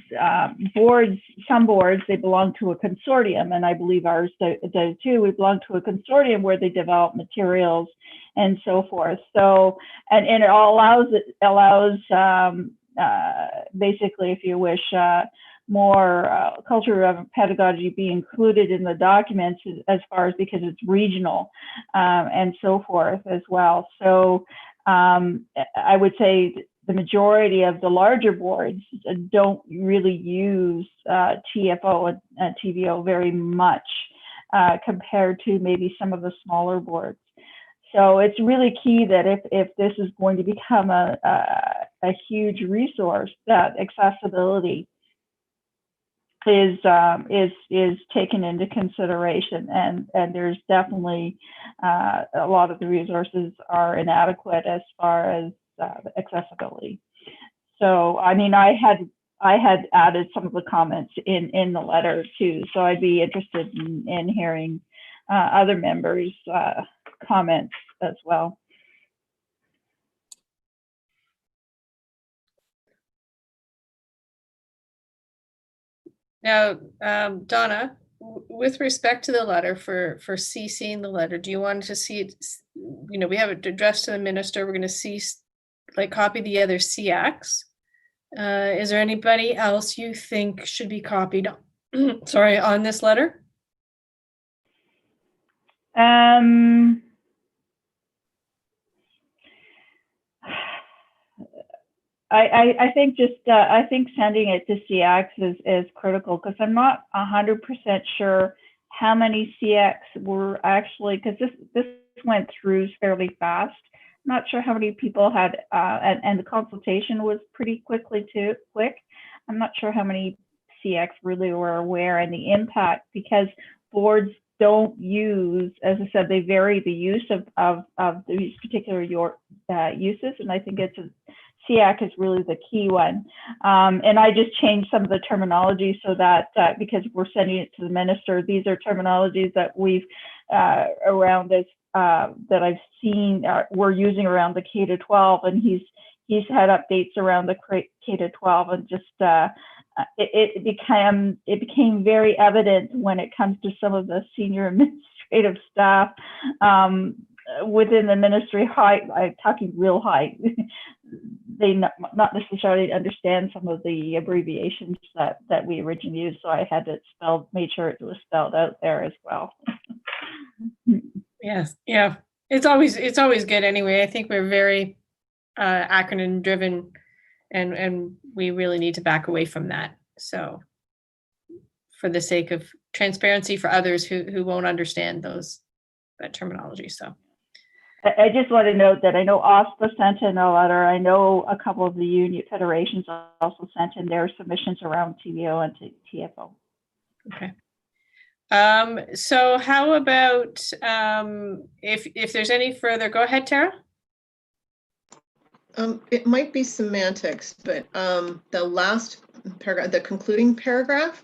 they belong to a consortium, and I believe ours does too. We belong to a consortium where they develop materials and so forth. So, and it all allows basically, if you wish, more culture of pedagogy be included in the documents, as far as, because it's regional and so forth as well. So I would say the majority of the larger boards don't really use TFO and TVO very much compared to maybe some of the smaller boards. So it's really key that if this is going to become a huge resource, that accessibility is taken into consideration, and there's definitely a lot of the resources are inadequate as far as accessibility. So I mean, I had added some of the comments in the letter too, so I'd be interested in hearing other members' comments as well. Now, Donna, with respect to the letter, for CCing the letter, do you want to see it, you know, we have it addressed to the minister, we're going to see, like, copy the other SEACs. Is there anybody else you think should be copied, sorry, on this letter? I think I think sending it to SEACs is critical, because I'm not 100% sure how many SEACs were actually, because this went through fairly fast. I'm not sure how many people had, and the consultation was pretty quick. I'm not sure how many SEACs really were aware, and the impact, because boards don't use, as I said, they vary the use of these particular uses, and I think it's SEAC is really the key one. And I just changed some of the terminology so that, because we're sending it to the minister, these are terminologies that we've around this, that I've seen we're using around the K-12, and he's had updates around the K-12, and just it became very evident when it comes to some of the senior administrative staff within the ministry, I'm talking real high. They not necessarily understand some of the abbreviations that we originally used, so I had it made sure it was spelled out there as well. Yes, yeah, it's always good anyway. I think we're very acronym driven, and we really need to back away from that. So, for the sake of transparency for others who won't understand those terminology. So I just want to note that I know OSPA sent in a letter. I know a couple of the union federations also sent in their submissions around TVO and TFO. okay. So how about if there's any further, go ahead, Tara. It might be semantics, but the last paragraph, the concluding paragraph,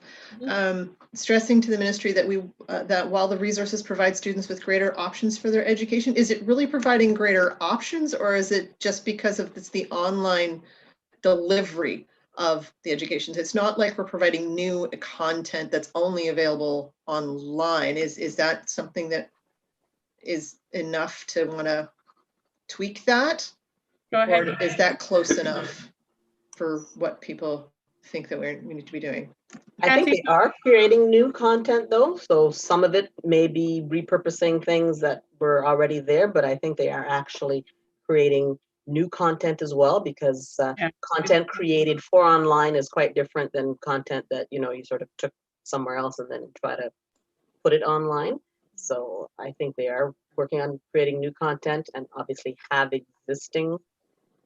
stressing to the ministry that that while the resources provide students with greater options for their education, is it really providing greater options, or is it just because of the online delivery of the education? It's not like we're providing new content that's only available online. Is that something that is enough to want to tweak that? Go ahead. Or is that close enough for what people think that we need to be doing? I think they are creating new content though. So some of it may be repurposing things that were already there, but I think they are actually creating new content as well, because content created for online is quite different than content that, you sort of took somewhere else and then try to put it online. So I think they are working on creating new content, and obviously have existing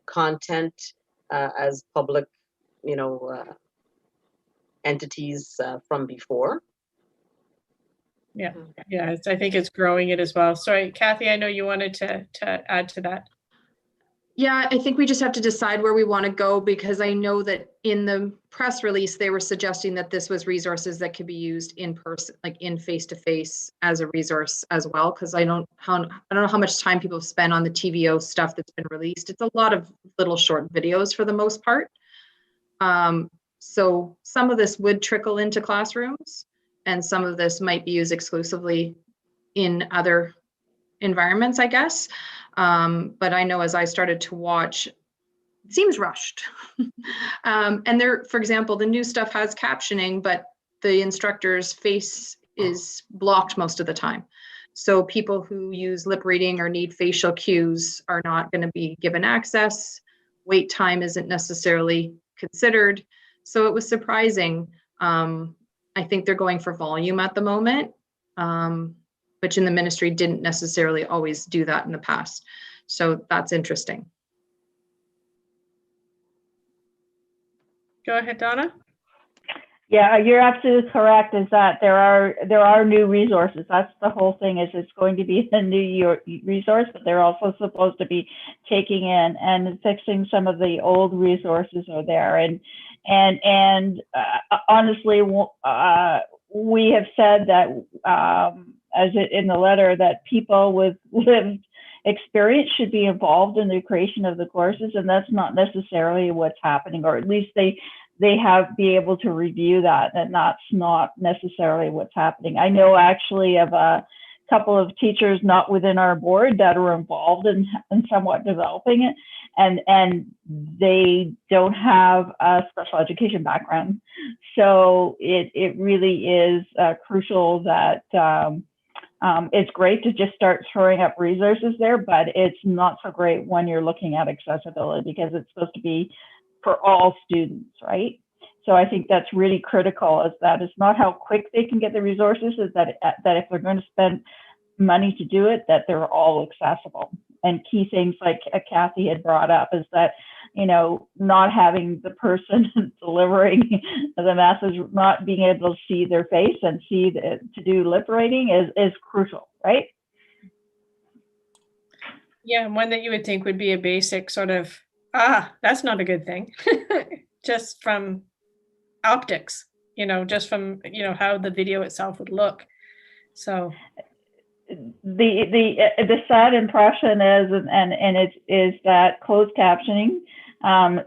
content as public, entities from before. Yeah, I think it's growing it as well. Sorry, Kathy, I know you wanted to add to that. Yeah, I think we just have to decide where we want to go, because I know that in the press release, they were suggesting that this was resources that could be used in person, like in face-to-face as a resource as well. Because I don't know how much time people spend on the TVO stuff that's been released. It's a lot of little short videos for the most part. So some of this would trickle into classrooms, and some of this might be used exclusively in other environments, I guess. But I know as I started to watch, it seems rushed. And there, for example, the new stuff has captioning, but the instructor's face is blocked most of the time. So people who use lip reading or need facial cues are not going to be given access. Wait time isn't necessarily considered. So it was surprising. I think they're going for volume at the moment, which in the ministry didn't necessarily always do that in the past. So that's interesting. Go ahead, Donna. Yeah, you're absolutely correct, is that there are new resources. That's the whole thing, is it's going to be a new resource, but they're also supposed to be taking in and fixing some of the old resources are there. And honestly, we have said that, as in the letter, that people with lived experience should be involved in the creation of the courses, and that's not necessarily what's happening, or at least they be able to review that, and that's not necessarily what's happening. I know actually of a couple of teachers not within our board that are involved in somewhat developing it, and they don't have a special education background. So it really is crucial that it's great to just start throwing up resources there, but it's not so great when you're looking at accessibility, because it's supposed to be for all students, right? So I think that's really critical, is that it's not how quick they can get the resources, is that if they're going to spend money to do it, that they're all accessible. And key things like Kathy had brought up is that, not having the person delivering the message, not being able to see their face and to do lip reading is crucial, right? Yeah, and one that you would think would be a basic sort of, that's not a good thing, just from optics, just from, how the video itself would look. So the sad impression is that closed captioning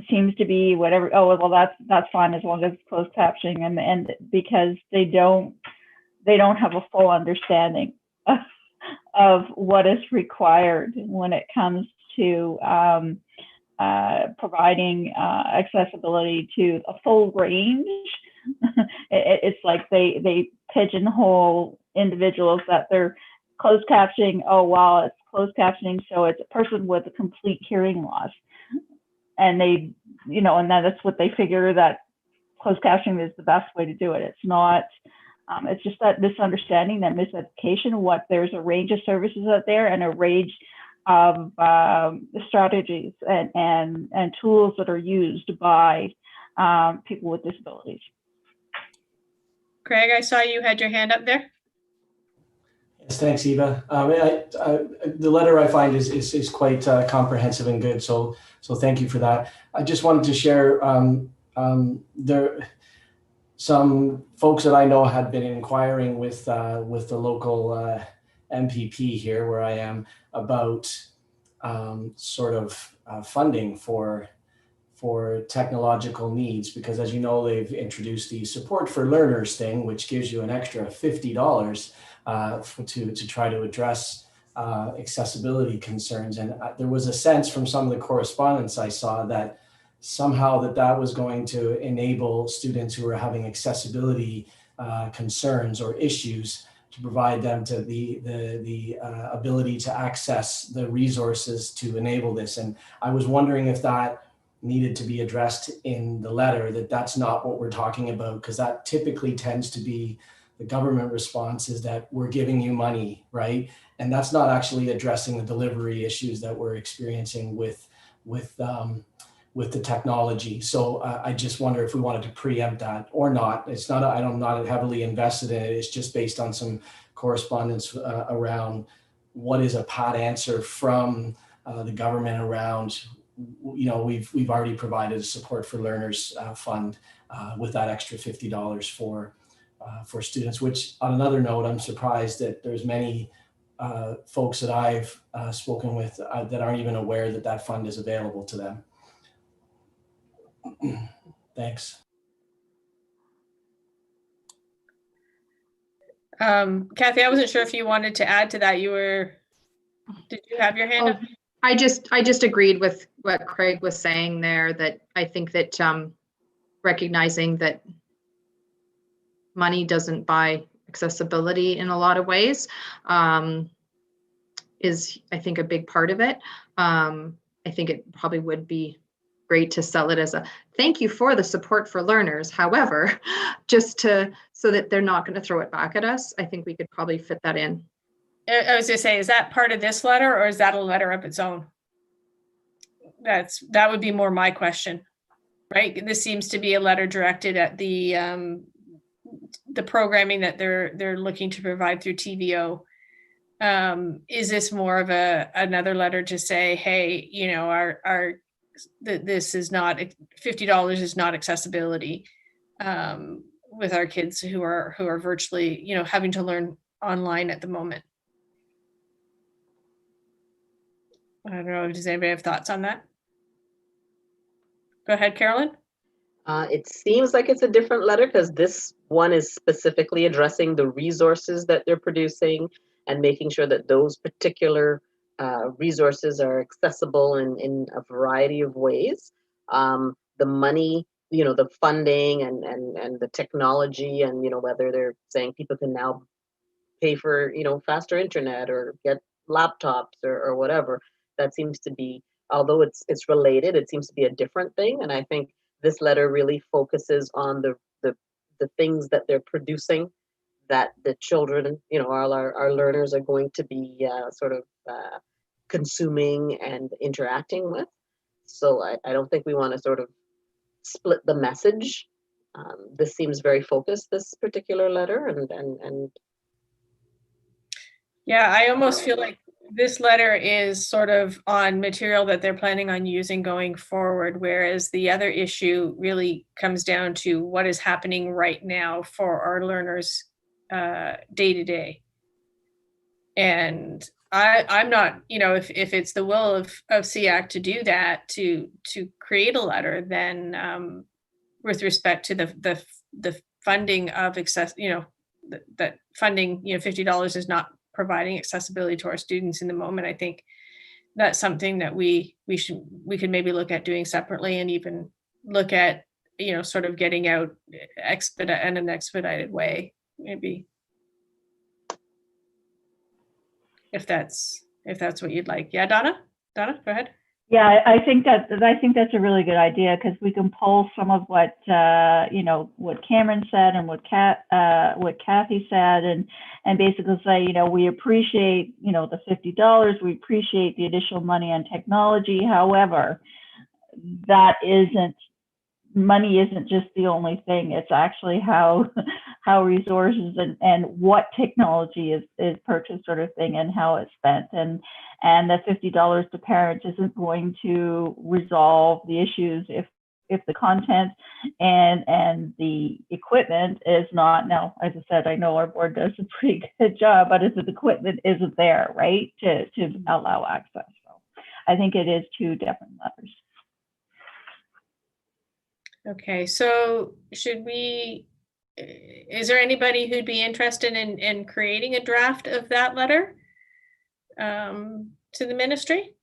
seems to be whatever. Oh well, that's fine as long as it's closed captioning, and because they don't have a full understanding of what is required when it comes to providing accessibility to a full range. It's like they pigeonhole individuals that they're closed captioning. Oh, well, it's closed captioning, so it's a person with a complete hearing loss. And they, and that's what they figure, that closed captioning is the best way to do it. It's not, It's just that misunderstanding, that miseducation, what there's a range of services out there and a range of strategies and tools that are used by people with disabilities. Craig, I saw you had your hand up there. Yes, thanks, Eva. The letter I find is quite comprehensive and good, so thank you for that. I just wanted to share some folks that I know had been inquiring with the local MPP here where I am about funding for technological needs, because as you know, they've introduced the Support for Learners thing, which gives you an extra $50 to try to address accessibility concerns. And there was a sense from some of the correspondence I saw that somehow that was going to enable students who are having accessibility concerns or issues to provide them to the ability to access the resources to enable this. And I was wondering if that needed to be addressed in the letter, that's not what we're talking about, because that typically tends to be the government response is that we're giving you money, right? And that's not actually addressing the delivery issues that we're experiencing with the technology. So I just wonder if we wanted to preempt that or not. It's not, I'm not heavily invested in it. It's just based on some correspondence around what is a pat answer from the government around, we've already provided a Support for Learners fund with that extra $50 for students, which on another note, I'm surprised that there's many folks that I've spoken with that aren't even aware that fund is available to them. Thanks. Kathy, I wasn't sure if you wanted to add to that. Did you have your hand up? I just agreed with what Craig was saying there, that I think that recognizing that money doesn't buy accessibility in a lot of ways is, I think, a big part of it. I think it probably would be great to sell it as a thank you for the Support for Learners. However, so that they're not going to throw it back at us, I think we could probably fit that in. I was going to say, is that part of this letter or is that a letter of its own? That would be more my question, right? This seems to be a letter directed at the programming that they're looking to provide through TVO. Is this more of another letter to say, hey, this is not, $50 is not accessibility with our kids who are virtually, having to learn online at the moment? I don't know. Does anybody have thoughts on that? Go ahead, Carolyn. It seems like it's a different letter because this one is specifically addressing the resources that they're producing and making sure that those particular resources are accessible in a variety of ways. The money, the funding and the technology, and whether they're saying people can now pay for faster internet or get laptops or whatever. That seems to be, although it's related, it seems to be a different thing. And I think this letter really focuses on the things that they're producing that the children, our learners are going to be consuming and interacting with. So I don't think we want to sort of split the message. This seems very focused, this particular letter, and yeah, I almost feel like this letter is sort of on material that they're planning on using going forward, whereas the other issue really comes down to what is happening right now for our learners day to day. And I'm not, if it's the will of SEAC to do that, to create a letter, then with respect to the funding of access, that funding, $50 is not providing accessibility to our students in the moment. I think that's something that we could maybe look at doing separately, and even look at, sort of getting out in an expedited way, maybe. If that's what you'd like. Yeah, Donna, go ahead. Yeah, I think that's a really good idea, because we can pull some of what what Cameron said and what Kathy said, and basically say, we appreciate the $50, we appreciate the additional money on technology. However, money isn't just the only thing. It's actually how resources and what technology is purchased, sort of thing, and how it's spent. And the $50 to parents isn't going to resolve the issues if the content and the equipment is not. Now, as I said, I know our board does a pretty good job, but if the equipment isn't there, right, to allow access. So I think it is two different levers. Okay, so is there anybody who'd be interested in creating a draft of that letter to the ministry?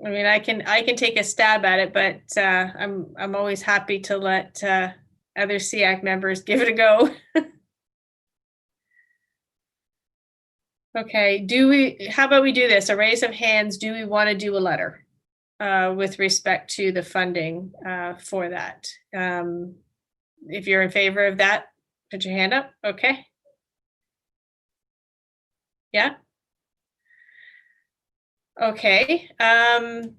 I mean, I can take a stab at it, but I'm always happy to let other SEAC members give it a go. Okay, how about we do this? A raise of hands. Do we want to do a letter with respect to the funding for that? If you're in favor of that, put your hand up. Okay. Yeah. Okay. I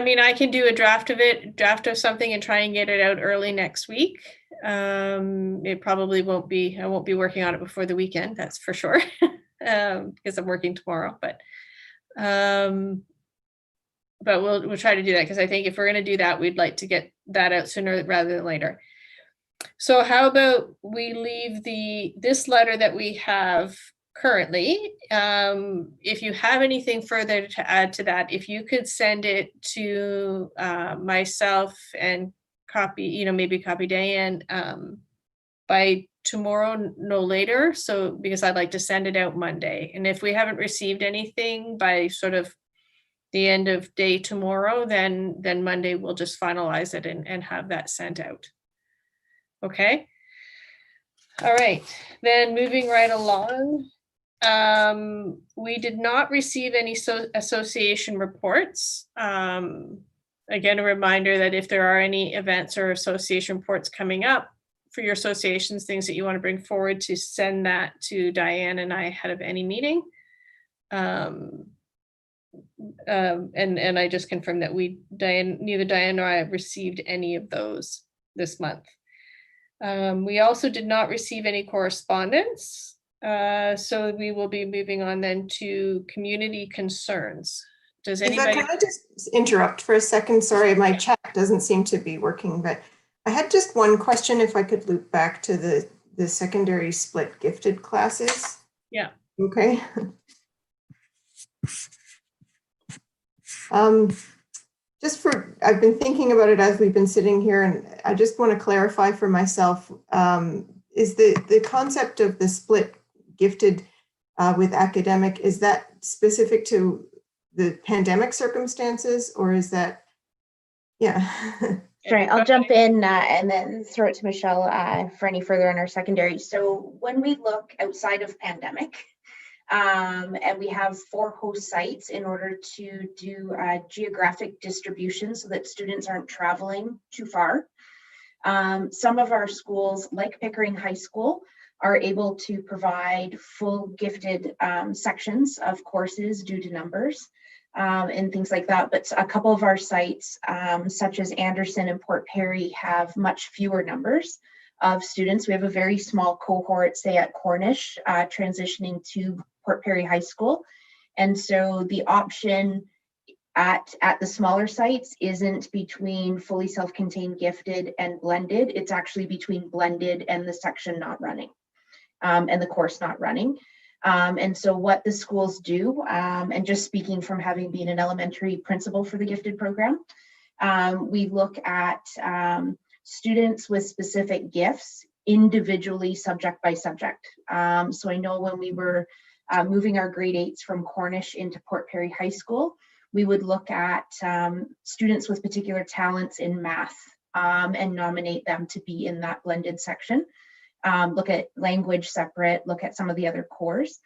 mean, I can do a draft of something and try and get it out early next week. It probably won't be, I won't be working on it before the weekend, that's for sure. Because I'm working tomorrow, but we'll try to do that, because I think if we're going to do that, we'd like to get that out sooner rather than later. So how about we leave this letter that we have currently? If you have anything further to add to that, if you could send it to myself and maybe copy Diane by tomorrow, no later. So, because I'd like to send it out Monday. And if we haven't received anything by sort of the end of day tomorrow, then Monday we'll just finalize it and have that sent out. Okay. All right. Then moving right along. We did not receive any association reports. Again, a reminder that if there are any events or association reports coming up for your associations, things that you want to bring forward, to send that to Diane and I ahead of any meeting. And I just confirmed that neither Diane nor I have received any of those this month. We also did not receive any correspondence. So we will be moving on then to community concerns. Does anybody? Can I just interrupt for a second? Sorry, my chat doesn't seem to be working, but I had just one question, if I could loop back to the secondary split gifted classes. Yeah. Okay. I've been thinking about it as we've been sitting here, and I just want to clarify for myself, is the concept of the split gifted with academic, is that specific to the pandemic circumstances, or is that, yeah. Sorry, I'll jump in and then throw it to Michelle for any further on our secondary. So when we look outside of pandemic, and we have 4 host sites in order to do geographic distribution so that students aren't traveling too far. Some of our schools, like Pickering High School, are able to provide full gifted sections of courses due to numbers and things like that. But a couple of our sites, such as Anderson and Port Perry, have much fewer numbers of students. We have a very small cohort, say at Cornish, transitioning to Port Perry High School. And so the option at the smaller sites isn't between fully self-contained gifted and blended. It's actually between blended and the section not running and the course not running. And so what the schools do, and just speaking from having been an elementary principal for the gifted program, we look at students with specific gifts individually, subject by subject. So I know when we were moving our grade 8s from Cornish into Port Perry High School, we would look at students with particular talents in math and nominate them to be in that blended section. look at language separate, look at some of the other cores,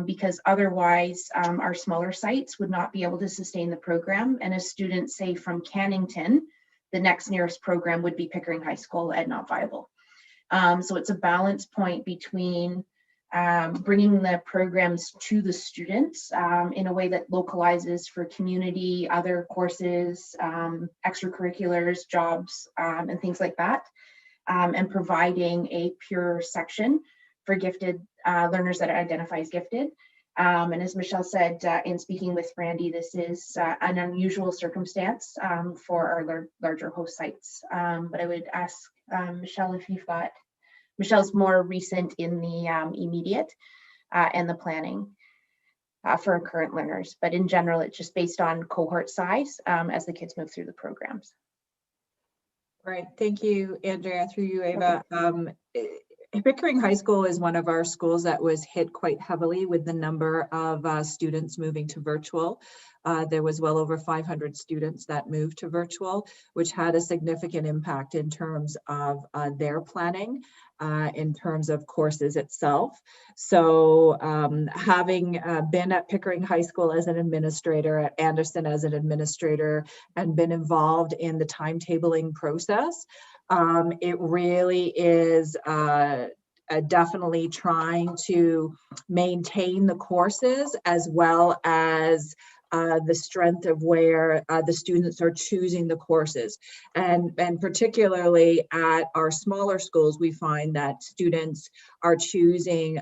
because otherwise our smaller sites would not be able to sustain the program. And as students say from Cannington, the next nearest program would be Pickering High School and not viable. So it's a balance point between bringing the programs to the students in a way that localizes for community, other courses, extracurriculars, jobs, and things like that, and providing a pure section for gifted learners that identify as gifted. And as Michelle said, in speaking with Brandy, this is an unusual circumstance for our larger host sites. But I would ask Michelle if you've got, Michelle's more recent in the immediate and the planning for our current learners. But in general, it's just based on cohort size as the kids move through the programs. Right. Thank you, Andrea. Through you, Ava. Pickering High School is one of our schools that was hit quite heavily with the number of students moving to virtual. There was well over 500 students that moved to virtual, which had a significant impact in terms of their planning, in terms of courses itself. So having been at Pickering High School as an administrator, at Anderson as an administrator, and been involved in the timetabling process, it really is definitely trying to maintain the courses as well as the strength of where the students are choosing the courses. And particularly at our smaller schools, we find that students are choosing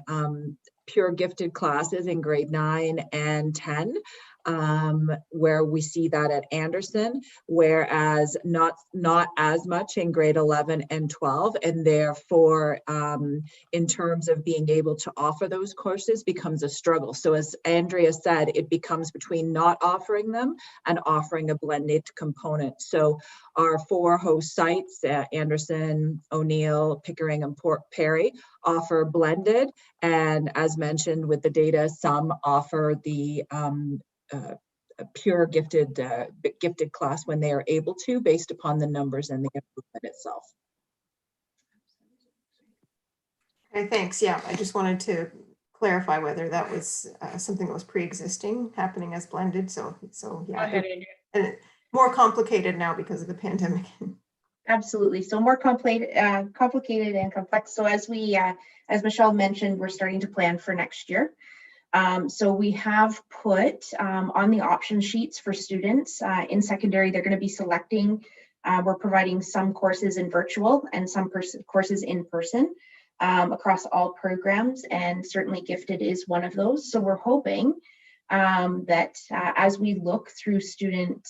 pure gifted classes in grade 9 and 10. Where we see that at Anderson, whereas not as much in grade 11 and 12, and therefore in terms of being able to offer those courses becomes a struggle. So as Andrea said, it becomes between not offering them and offering a blended component. So our 4 host sites, Anderson, O'Neill, Pickering, and Port Perry, offer blended, and as mentioned with the data, some offer the a pure gifted class when they are able to, based upon the numbers and the enrollment itself. Okay, thanks. Yeah, I just wanted to clarify whether that was something that was pre-existing happening as blended. So yeah, Go ahead, Andrea. and more complicated now because of the pandemic. Absolutely. So more complicated and complex. So as as Michelle mentioned, we're starting to plan for next year. So we have put on the option sheets for students in secondary, they're going to be selecting, we're providing some courses in virtual and some courses in person across all programs, and certainly gifted is one of those. So we're hoping that as we look through student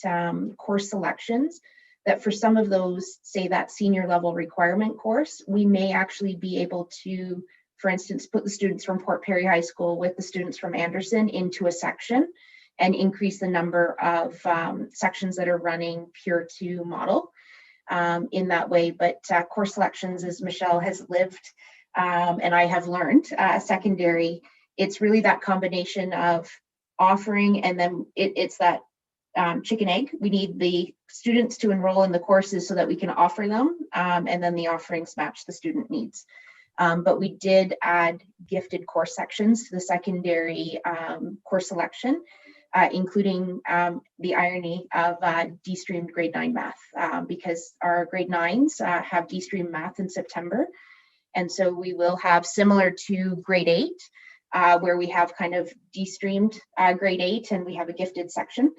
course selections, that for some of those, say that senior level requirement course, we may actually be able to, for instance, put the students from Port Perry High School with the students from Anderson into a section and increase the number of sections that are running pure to model in that way. But course selections, as Michelle has lived and I have learned secondary, it's really that combination of offering, and then it's that chicken egg. We need the students to enroll in the courses so that we can offer them, and then the offerings match the student needs. But we did add gifted course sections to the secondary course selection, including the irony of de-streamed grade 9 math, because our grade 9s have de-streamed math in September. And so we will have, similar to grade 8, where we have kind of de-streamed grade 8 and we have a gifted section.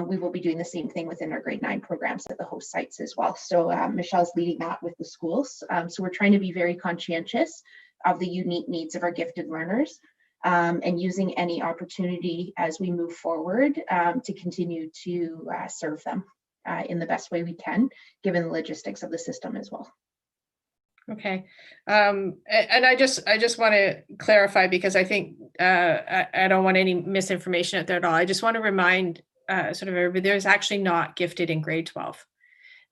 We will be doing the same thing within our grade 9 programs at the host sites as well. So Michelle's leading that with the schools. So we're trying to be very conscientious of the unique needs of our gifted learners, and using any opportunity as we move forward to continue to serve them in the best way we can, given the logistics of the system as well. Okay, and I just want to clarify, because I think I don't want any misinformation out there at all. I just want to remind sort of everybody, there's actually not gifted in grade 12.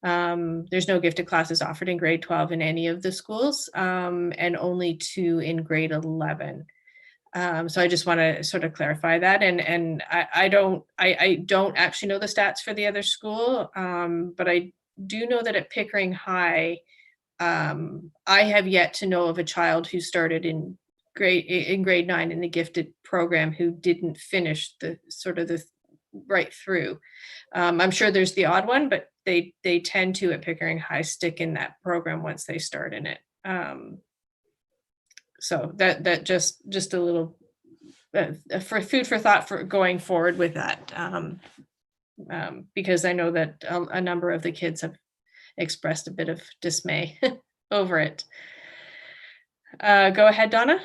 There's no gifted classes offered in grade 12 in any of the schools, and only 2 in grade 11. So I just want to sort of clarify that, and I don't actually know the stats for the other school, but I do know that at Pickering High, I have yet to know of a child who started in grade 9 in the gifted program who didn't finish the right through. I'm sure there's the odd one, but they tend to at Pickering High stick in that program once they start in it. So that just a little for food for thought for going forward with that, because I know that a number of the kids have expressed a bit of dismay over it. Go ahead, Donna.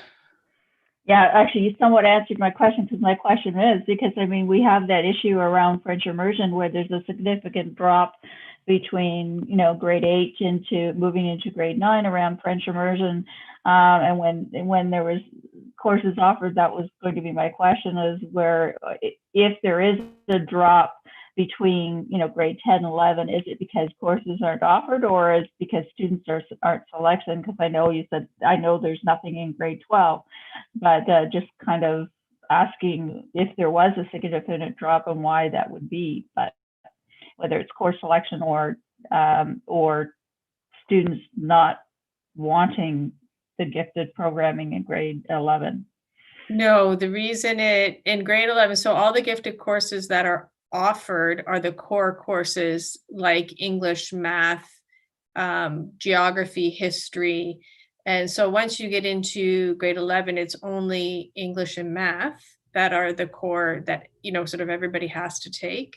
Yeah, actually, you somewhat answered my question, because my question is, because I mean, we have that issue around French immersion where there's a significant drop between, you know, grade 8 into moving into grade 9 around French immersion. And when there was courses offered, that was going to be my question, is where if there is a drop between, you know, grade 10 and 11, is it because courses aren't offered, or is it because students aren't selected? Because I know you said, I know there's nothing in grade 12, but just kind of asking if there was a significant drop and why that would be, but whether it's course selection or students not wanting the gifted programming in grade 11. No, the reason in grade 11, so all the gifted courses that are offered are the core courses like English, math, geography, history. And so once you get into grade 11, it's only English and math that are the core that, you know, sort of everybody has to take.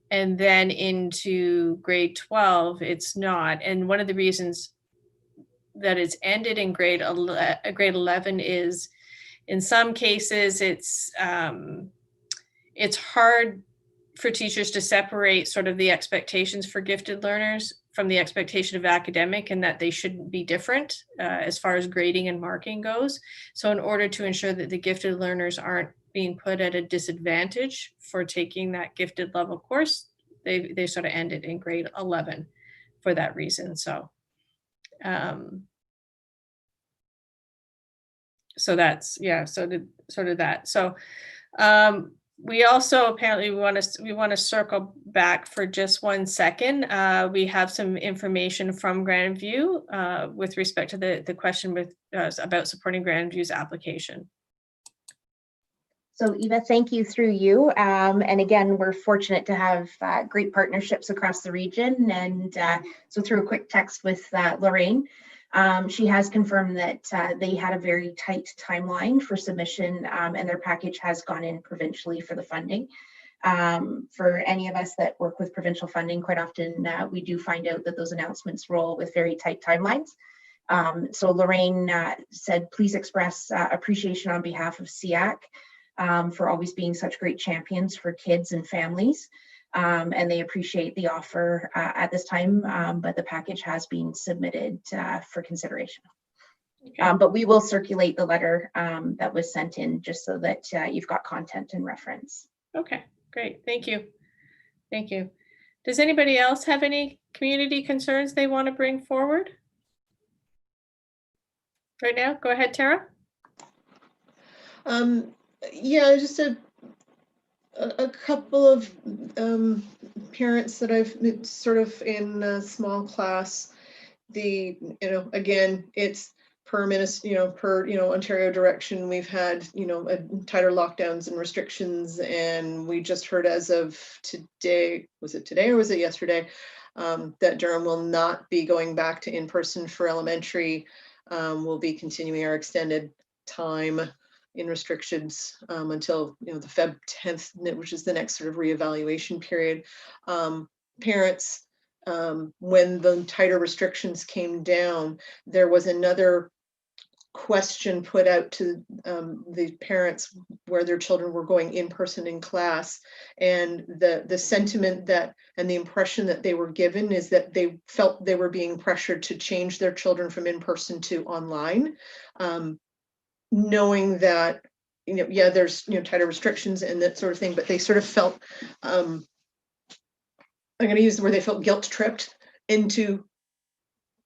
And then into grade 12, it's not. And one of the reasons that it's ended in grade 11 is, in some cases, it's hard for teachers to separate sort of the expectations for gifted learners from the expectation of academic, and that they shouldn't be different as far as grading and marking goes. So in order to ensure that the gifted learners aren't being put at a disadvantage for taking that gifted level course, they sort of ended in grade 11 for that reason. So so that's, yeah, so sort of that. So we also apparently we want to circle back for just 1 second. We have some information from Grandview with respect to the question with about supporting Grandview's application. So Eva, thank you through you. And again, we're fortunate to have great partnerships across the region. And so through a quick text with Lorraine, she has confirmed that they had a very tight timeline for submission, and their package has gone in provincially for the funding. For any of us that work with provincial funding, quite often we do find out that those announcements roll with very tight timelines. So Lorraine said, please express appreciation on behalf of SEAC for always being such great champions for kids and families. And they appreciate the offer at this time, but the package has been submitted for consideration. Okay. But we will circulate the letter that was sent in just so that you've got content and reference. Okay, great. Thank you. Thank you. Does anybody else have any community concerns they want to bring forward right now? Go ahead, Tara. Yeah, just a couple of parents that I've sort of in a small class. Again, it's per Ontario direction. We've had tighter lockdowns and restrictions, and we just heard as of today, was it today or was it yesterday, that Durham will not be going back to in-person for elementary. We'll be continuing our extended time in restrictions until the Feb 10th, which is the next sort of reevaluation period. Parents, when the tighter restrictions came down, there was another question put out to the parents where their children were going in person in class, and the sentiment that and the impression that they were given is that they felt they were being pressured to change their children from in person to online. Knowing that, yeah, there's, tighter restrictions and that sort of thing, but they sort of felt, I'm going to use the word, they felt guilt tripped into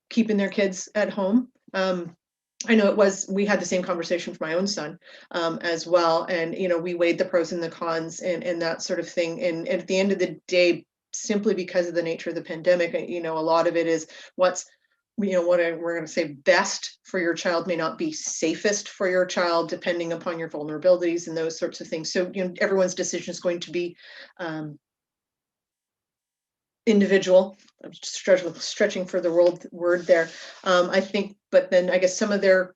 keeping their kids at home. I know we had the same conversation for my own son as well. And, we weighed the pros and the cons and that sort of thing. And at the end of the day, simply because of the nature of the pandemic, a lot of it is what's we're going to say best for your child may not be safest for your child, depending upon your vulnerabilities and those sorts of things. So, everyone's decision is going to be individual. I'm just stretching for the word there. I think, but then I guess some of their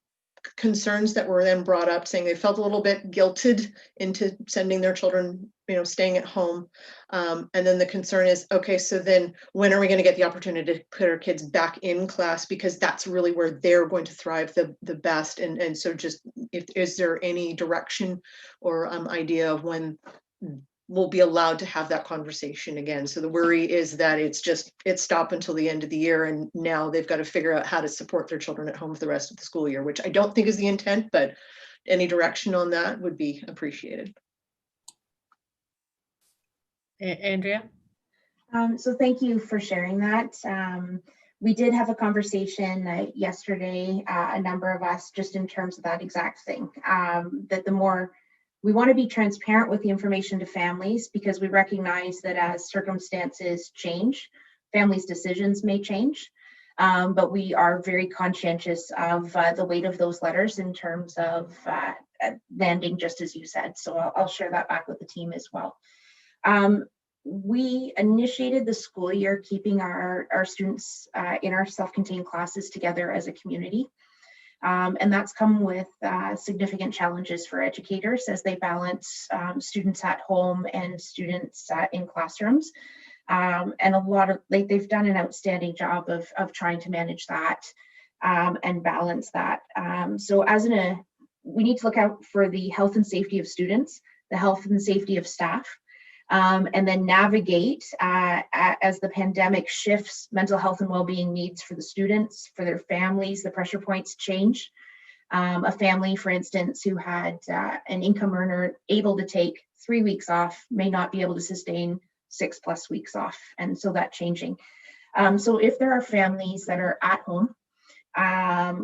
concerns that were then brought up, saying they felt a little bit guilted into sending their children, staying at home. And then the concern is, okay, so then when are we going to get the opportunity to put our kids back in class? Because that's really where they're going to thrive the best. And so just, is there any direction or idea of when we'll be allowed to have that conversation again? So the worry is that it's stopped until the end of the year, and now they've got to figure out how to support their children at home for the rest of the school year, which I don't think is the intent, but any direction on that would be appreciated. Andrea? So thank you for sharing that. We did have a conversation yesterday, a number of us, just in terms of that exact thing, that the more we want to be transparent with the information to families, because we recognize that as circumstances change, families' decisions may change. But we are very conscientious of the weight of those letters in terms of landing, just as you said. So I'll share that back with the team as well. We initiated the school year keeping our students in our self-contained classes together as a community. And that's come with significant challenges for educators as they balance students at home and students in classrooms. And a lot of, they've done an outstanding job of trying to manage that and balance that. So we need to look out for the health and safety of students, the health and safety of staff, and then navigate as the pandemic shifts mental health and well-being needs for the students, for their families. The pressure points change. A family, for instance, who had an income earner able to take 3 weeks off may not be able to sustain 6+ weeks off, and so that changing. So if there are families that are at home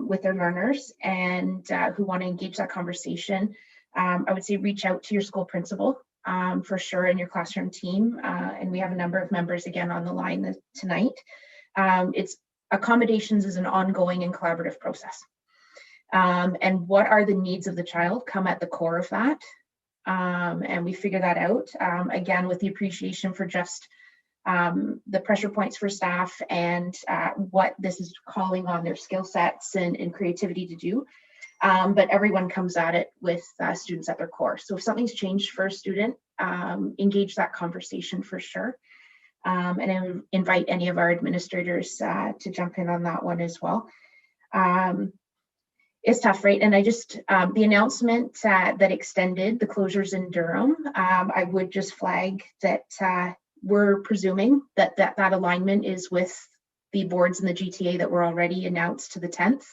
with their learners and who want to engage that conversation, I would say reach out to your school principal for sure, and your classroom team. And we have a number of members again on the line tonight. Accommodations is an ongoing and collaborative process. And what are the needs of the child come at the core of that. And we figure that out, again, with the appreciation for just the pressure points for staff and what this is calling on their skill sets and creativity to do. But everyone comes at it with students at their core. So if something's changed for a student, engage that conversation for sure. And I would invite any of our administrators to jump in on that one as well. It's tough, right? And I just, the announcement that extended the closures in Durham, I would just flag that we're presuming that alignment is with the boards and the GTA that were already announced to the 10th.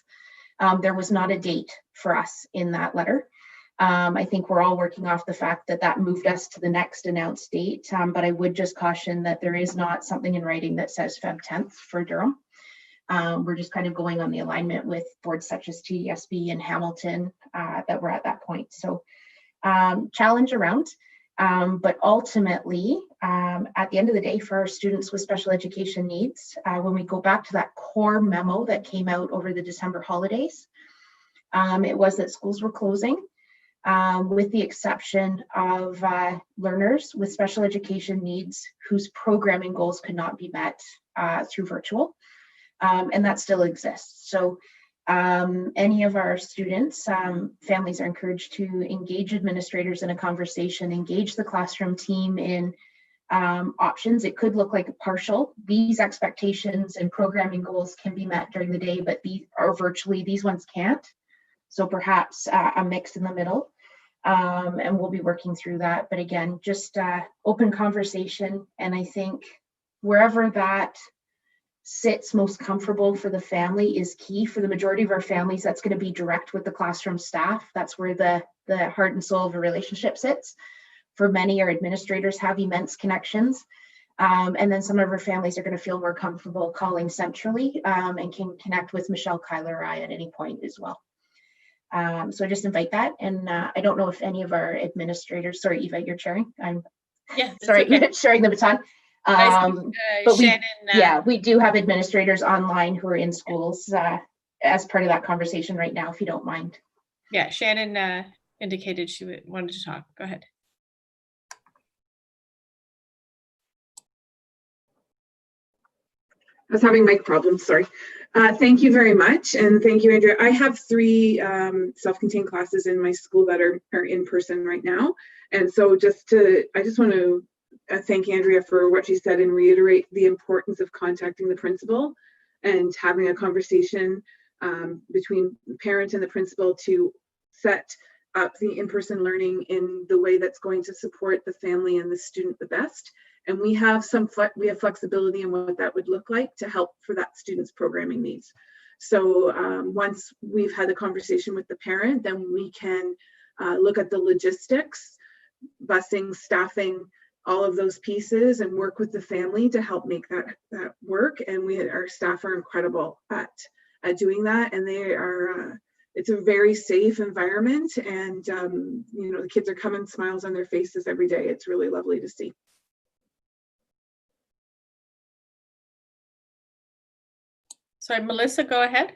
There was not a date for us in that letter. I think we're all working off the fact that moved us to the next announced date, but I would just caution that there is not something in writing that says Feb 10th for Durham. We're just kind of going on the alignment with boards such as DDSB and Hamilton that we're at that point. So challenge around, but ultimately, at the end of the day, for our students with special education needs, when we go back to that core memo that came out over the December holidays, it was that schools were closing, with the exception of learners with special education needs whose programming goals could not be met through virtual. And that still exists. So any of our students, families are encouraged to engage administrators in a conversation, engage the classroom team in options. It could look like a partial. These expectations and programming goals can be met during the day, but these are virtually, these ones can't. So perhaps a mix in the middle. And we'll be working through that. But again, just open conversation. And I think wherever that sits most comfortable for the family is key. For the majority of our families, that's going to be direct with the classroom staff. That's where the heart and soul of a relationship sits. For many, our administrators have immense connections. And then some of our families are going to feel more comfortable calling centrally and can connect with Michelle, Kyler, or I at any point as well. So I just invite that. And I don't know if any of our administrators, sorry, Eva, you're chairing. I'm yeah, sorry, okay. sharing the baton. But we, Shannon, yeah, we do have administrators online who are in schools as part of that conversation right now, if you don't mind. Yeah, Shannon indicated she wanted to talk. Go ahead. I was having mic problems, sorry. Thank you very much. And thank you, Andrea. I have 3 self-contained classes in my school that are in person right now. And so I just want to thank Andrea for what she said and reiterate the importance of contacting the principal and having a conversation between the parent and the principal to set up the in-person learning in the way that's going to support the family and the student the best. And we have flexibility in what that would look like to help for that student's programming needs. So once we've had the conversation with the parent, then we can look at the logistics, busing, staffing, all of those pieces, and work with the family to help make that work. And our staff are incredible at doing that, and they are. It's a very safe environment, and you know, the kids are coming, smiles on their faces every day. It's really lovely to see. Sorry, Melissa, go ahead.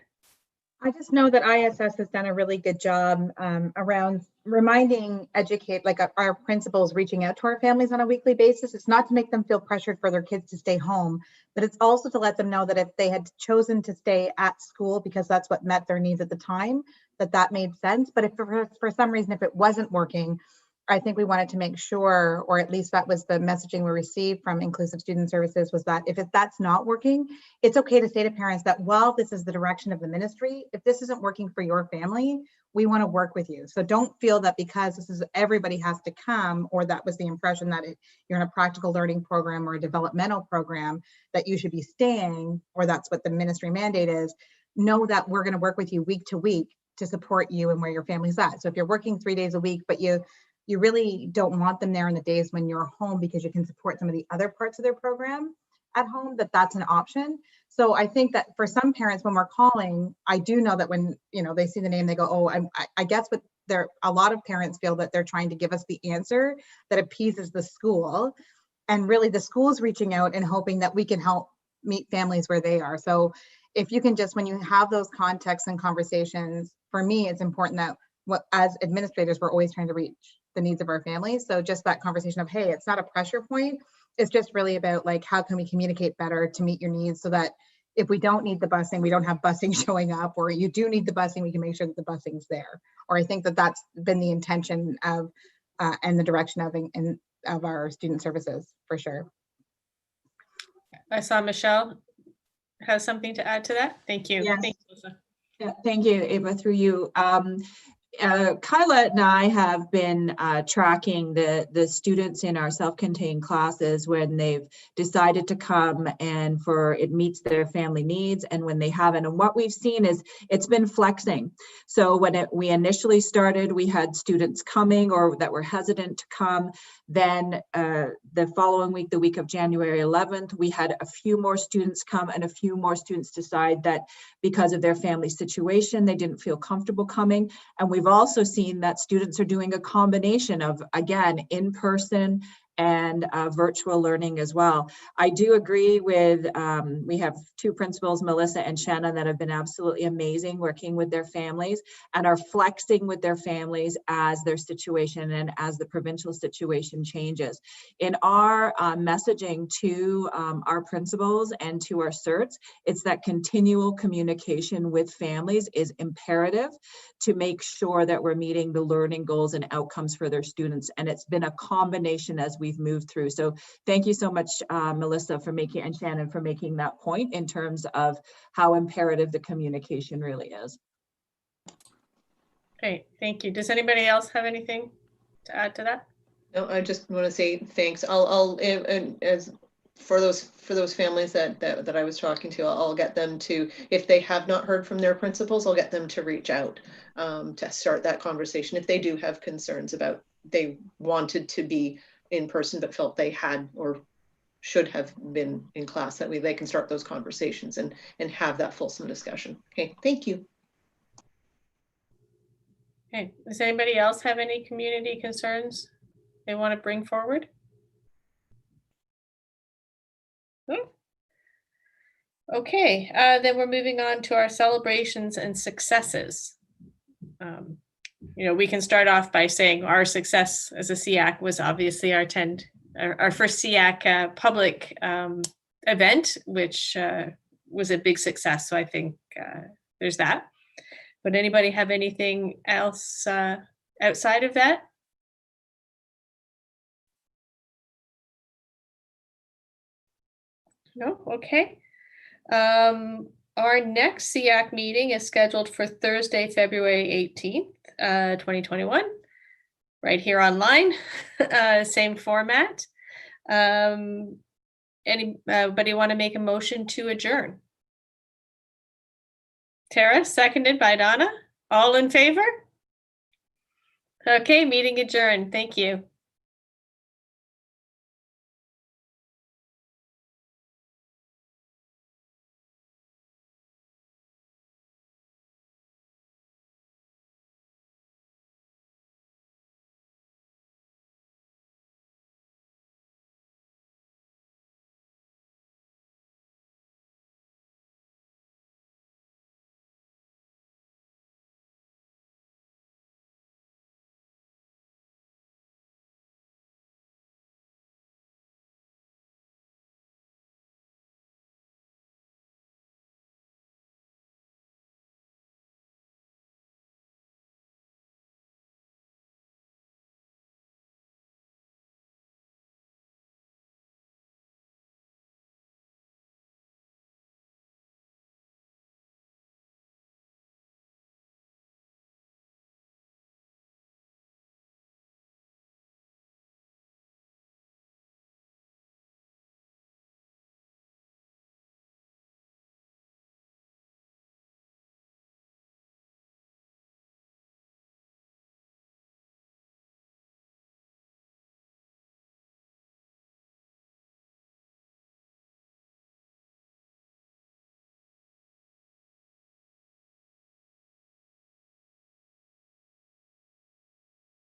I just know that ISS has done a really good job around reminding our principals reaching out to our families on a weekly basis. It's not to make them feel pressured for their kids to stay home, but it's also to let them know that if they had chosen to stay at school because that's what met their needs at the time, that made sense. But if for some reason, if it wasn't working, I think we wanted to make sure, or at least that was the messaging we received from Inclusive Student Services, was that if that's not working, it's okay to say to parents that while this is the direction of the ministry, if this isn't working for your family, we want to work with you. So don't feel that because this is everybody has to come, or that was the impression that you're in a practical learning program or a developmental program, that you should be staying, or that's what the ministry mandate is. Know that we're going to work with you week to week to support you and where your family's at. So if you're working 3 days a week, but you really don't want them there in the days when you're home because you can support some of the other parts of their program at home, that's an option. So I think that for some parents, when we're calling, I do know that when they see the name, they go, oh, I guess what a lot of parents feel that they're trying to give us the answer that appeases the school. And really the school's reaching out and hoping that we can help meet families where they are. So if you can just, when you have those contexts and conversations, for me, it's important that as administrators, we're always trying to reach the needs of our families. So just that conversation of, hey, it's not a pressure point. It's just really about how can we communicate better to meet your needs, so that if we don't need the busing, we don't have busing showing up, or you do need the busing, we can make sure that the busing's there. Or I think that that's been the intention of and the direction of our student services, for sure. I saw Michelle has something to add to that. Thank you. Yes. Thank you, Melissa. Yeah, thank you, Ava, through you. Kyla and I have been tracking the students in our self-contained classes when they've decided to come and it meets their family needs, and when they haven't. And what we've seen is it's been flexing. So when we initially started, we had students coming or that were hesitant to come. Then the following week, the week of January 11th, we had a few more students come, and a few more students decide that because of their family situation, they didn't feel comfortable coming. And we've also seen that students are doing a combination of, again, in-person and virtual learning as well. I do agree with, we have 2 principals, Melissa and Shannon, that have been absolutely amazing working with their families and are flexing with their families as their situation and as the provincial situation changes. In our messaging to our principals and to our CERTs, it's that continual communication with families is imperative to make sure that we're meeting the learning goals and outcomes for their students. And it's been a combination as we've moved through. So thank you so much, Melissa, and Shannon for making that point in terms of how imperative the communication really is. Great, thank you. Does anybody else have anything to add to that? No, I just want to say thanks. As for those families that I was talking to, I'll get them to, if they have not heard from their principals, I'll get them to reach out to start that conversation if they do have concerns about they wanted to be in person but felt they had or should have been in class. That way they can start those conversations and have that fulsome discussion. Okay, thank you. Okay, does anybody else have any community concerns they want to bring forward? Okay, then we're moving on to our celebrations and successes. We can start off by saying our success as a SEAC was obviously our first SEAC public event, which was a big success. So I think there's that. But anybody have anything else outside of that? No? Okay. Our next SEAC meeting is scheduled for Thursday, February 18th, 2021, right here online, same format. Anybody want to make a motion to adjourn? Tara, seconded by Donna. All in favor? Okay, meeting adjourned. Thank you.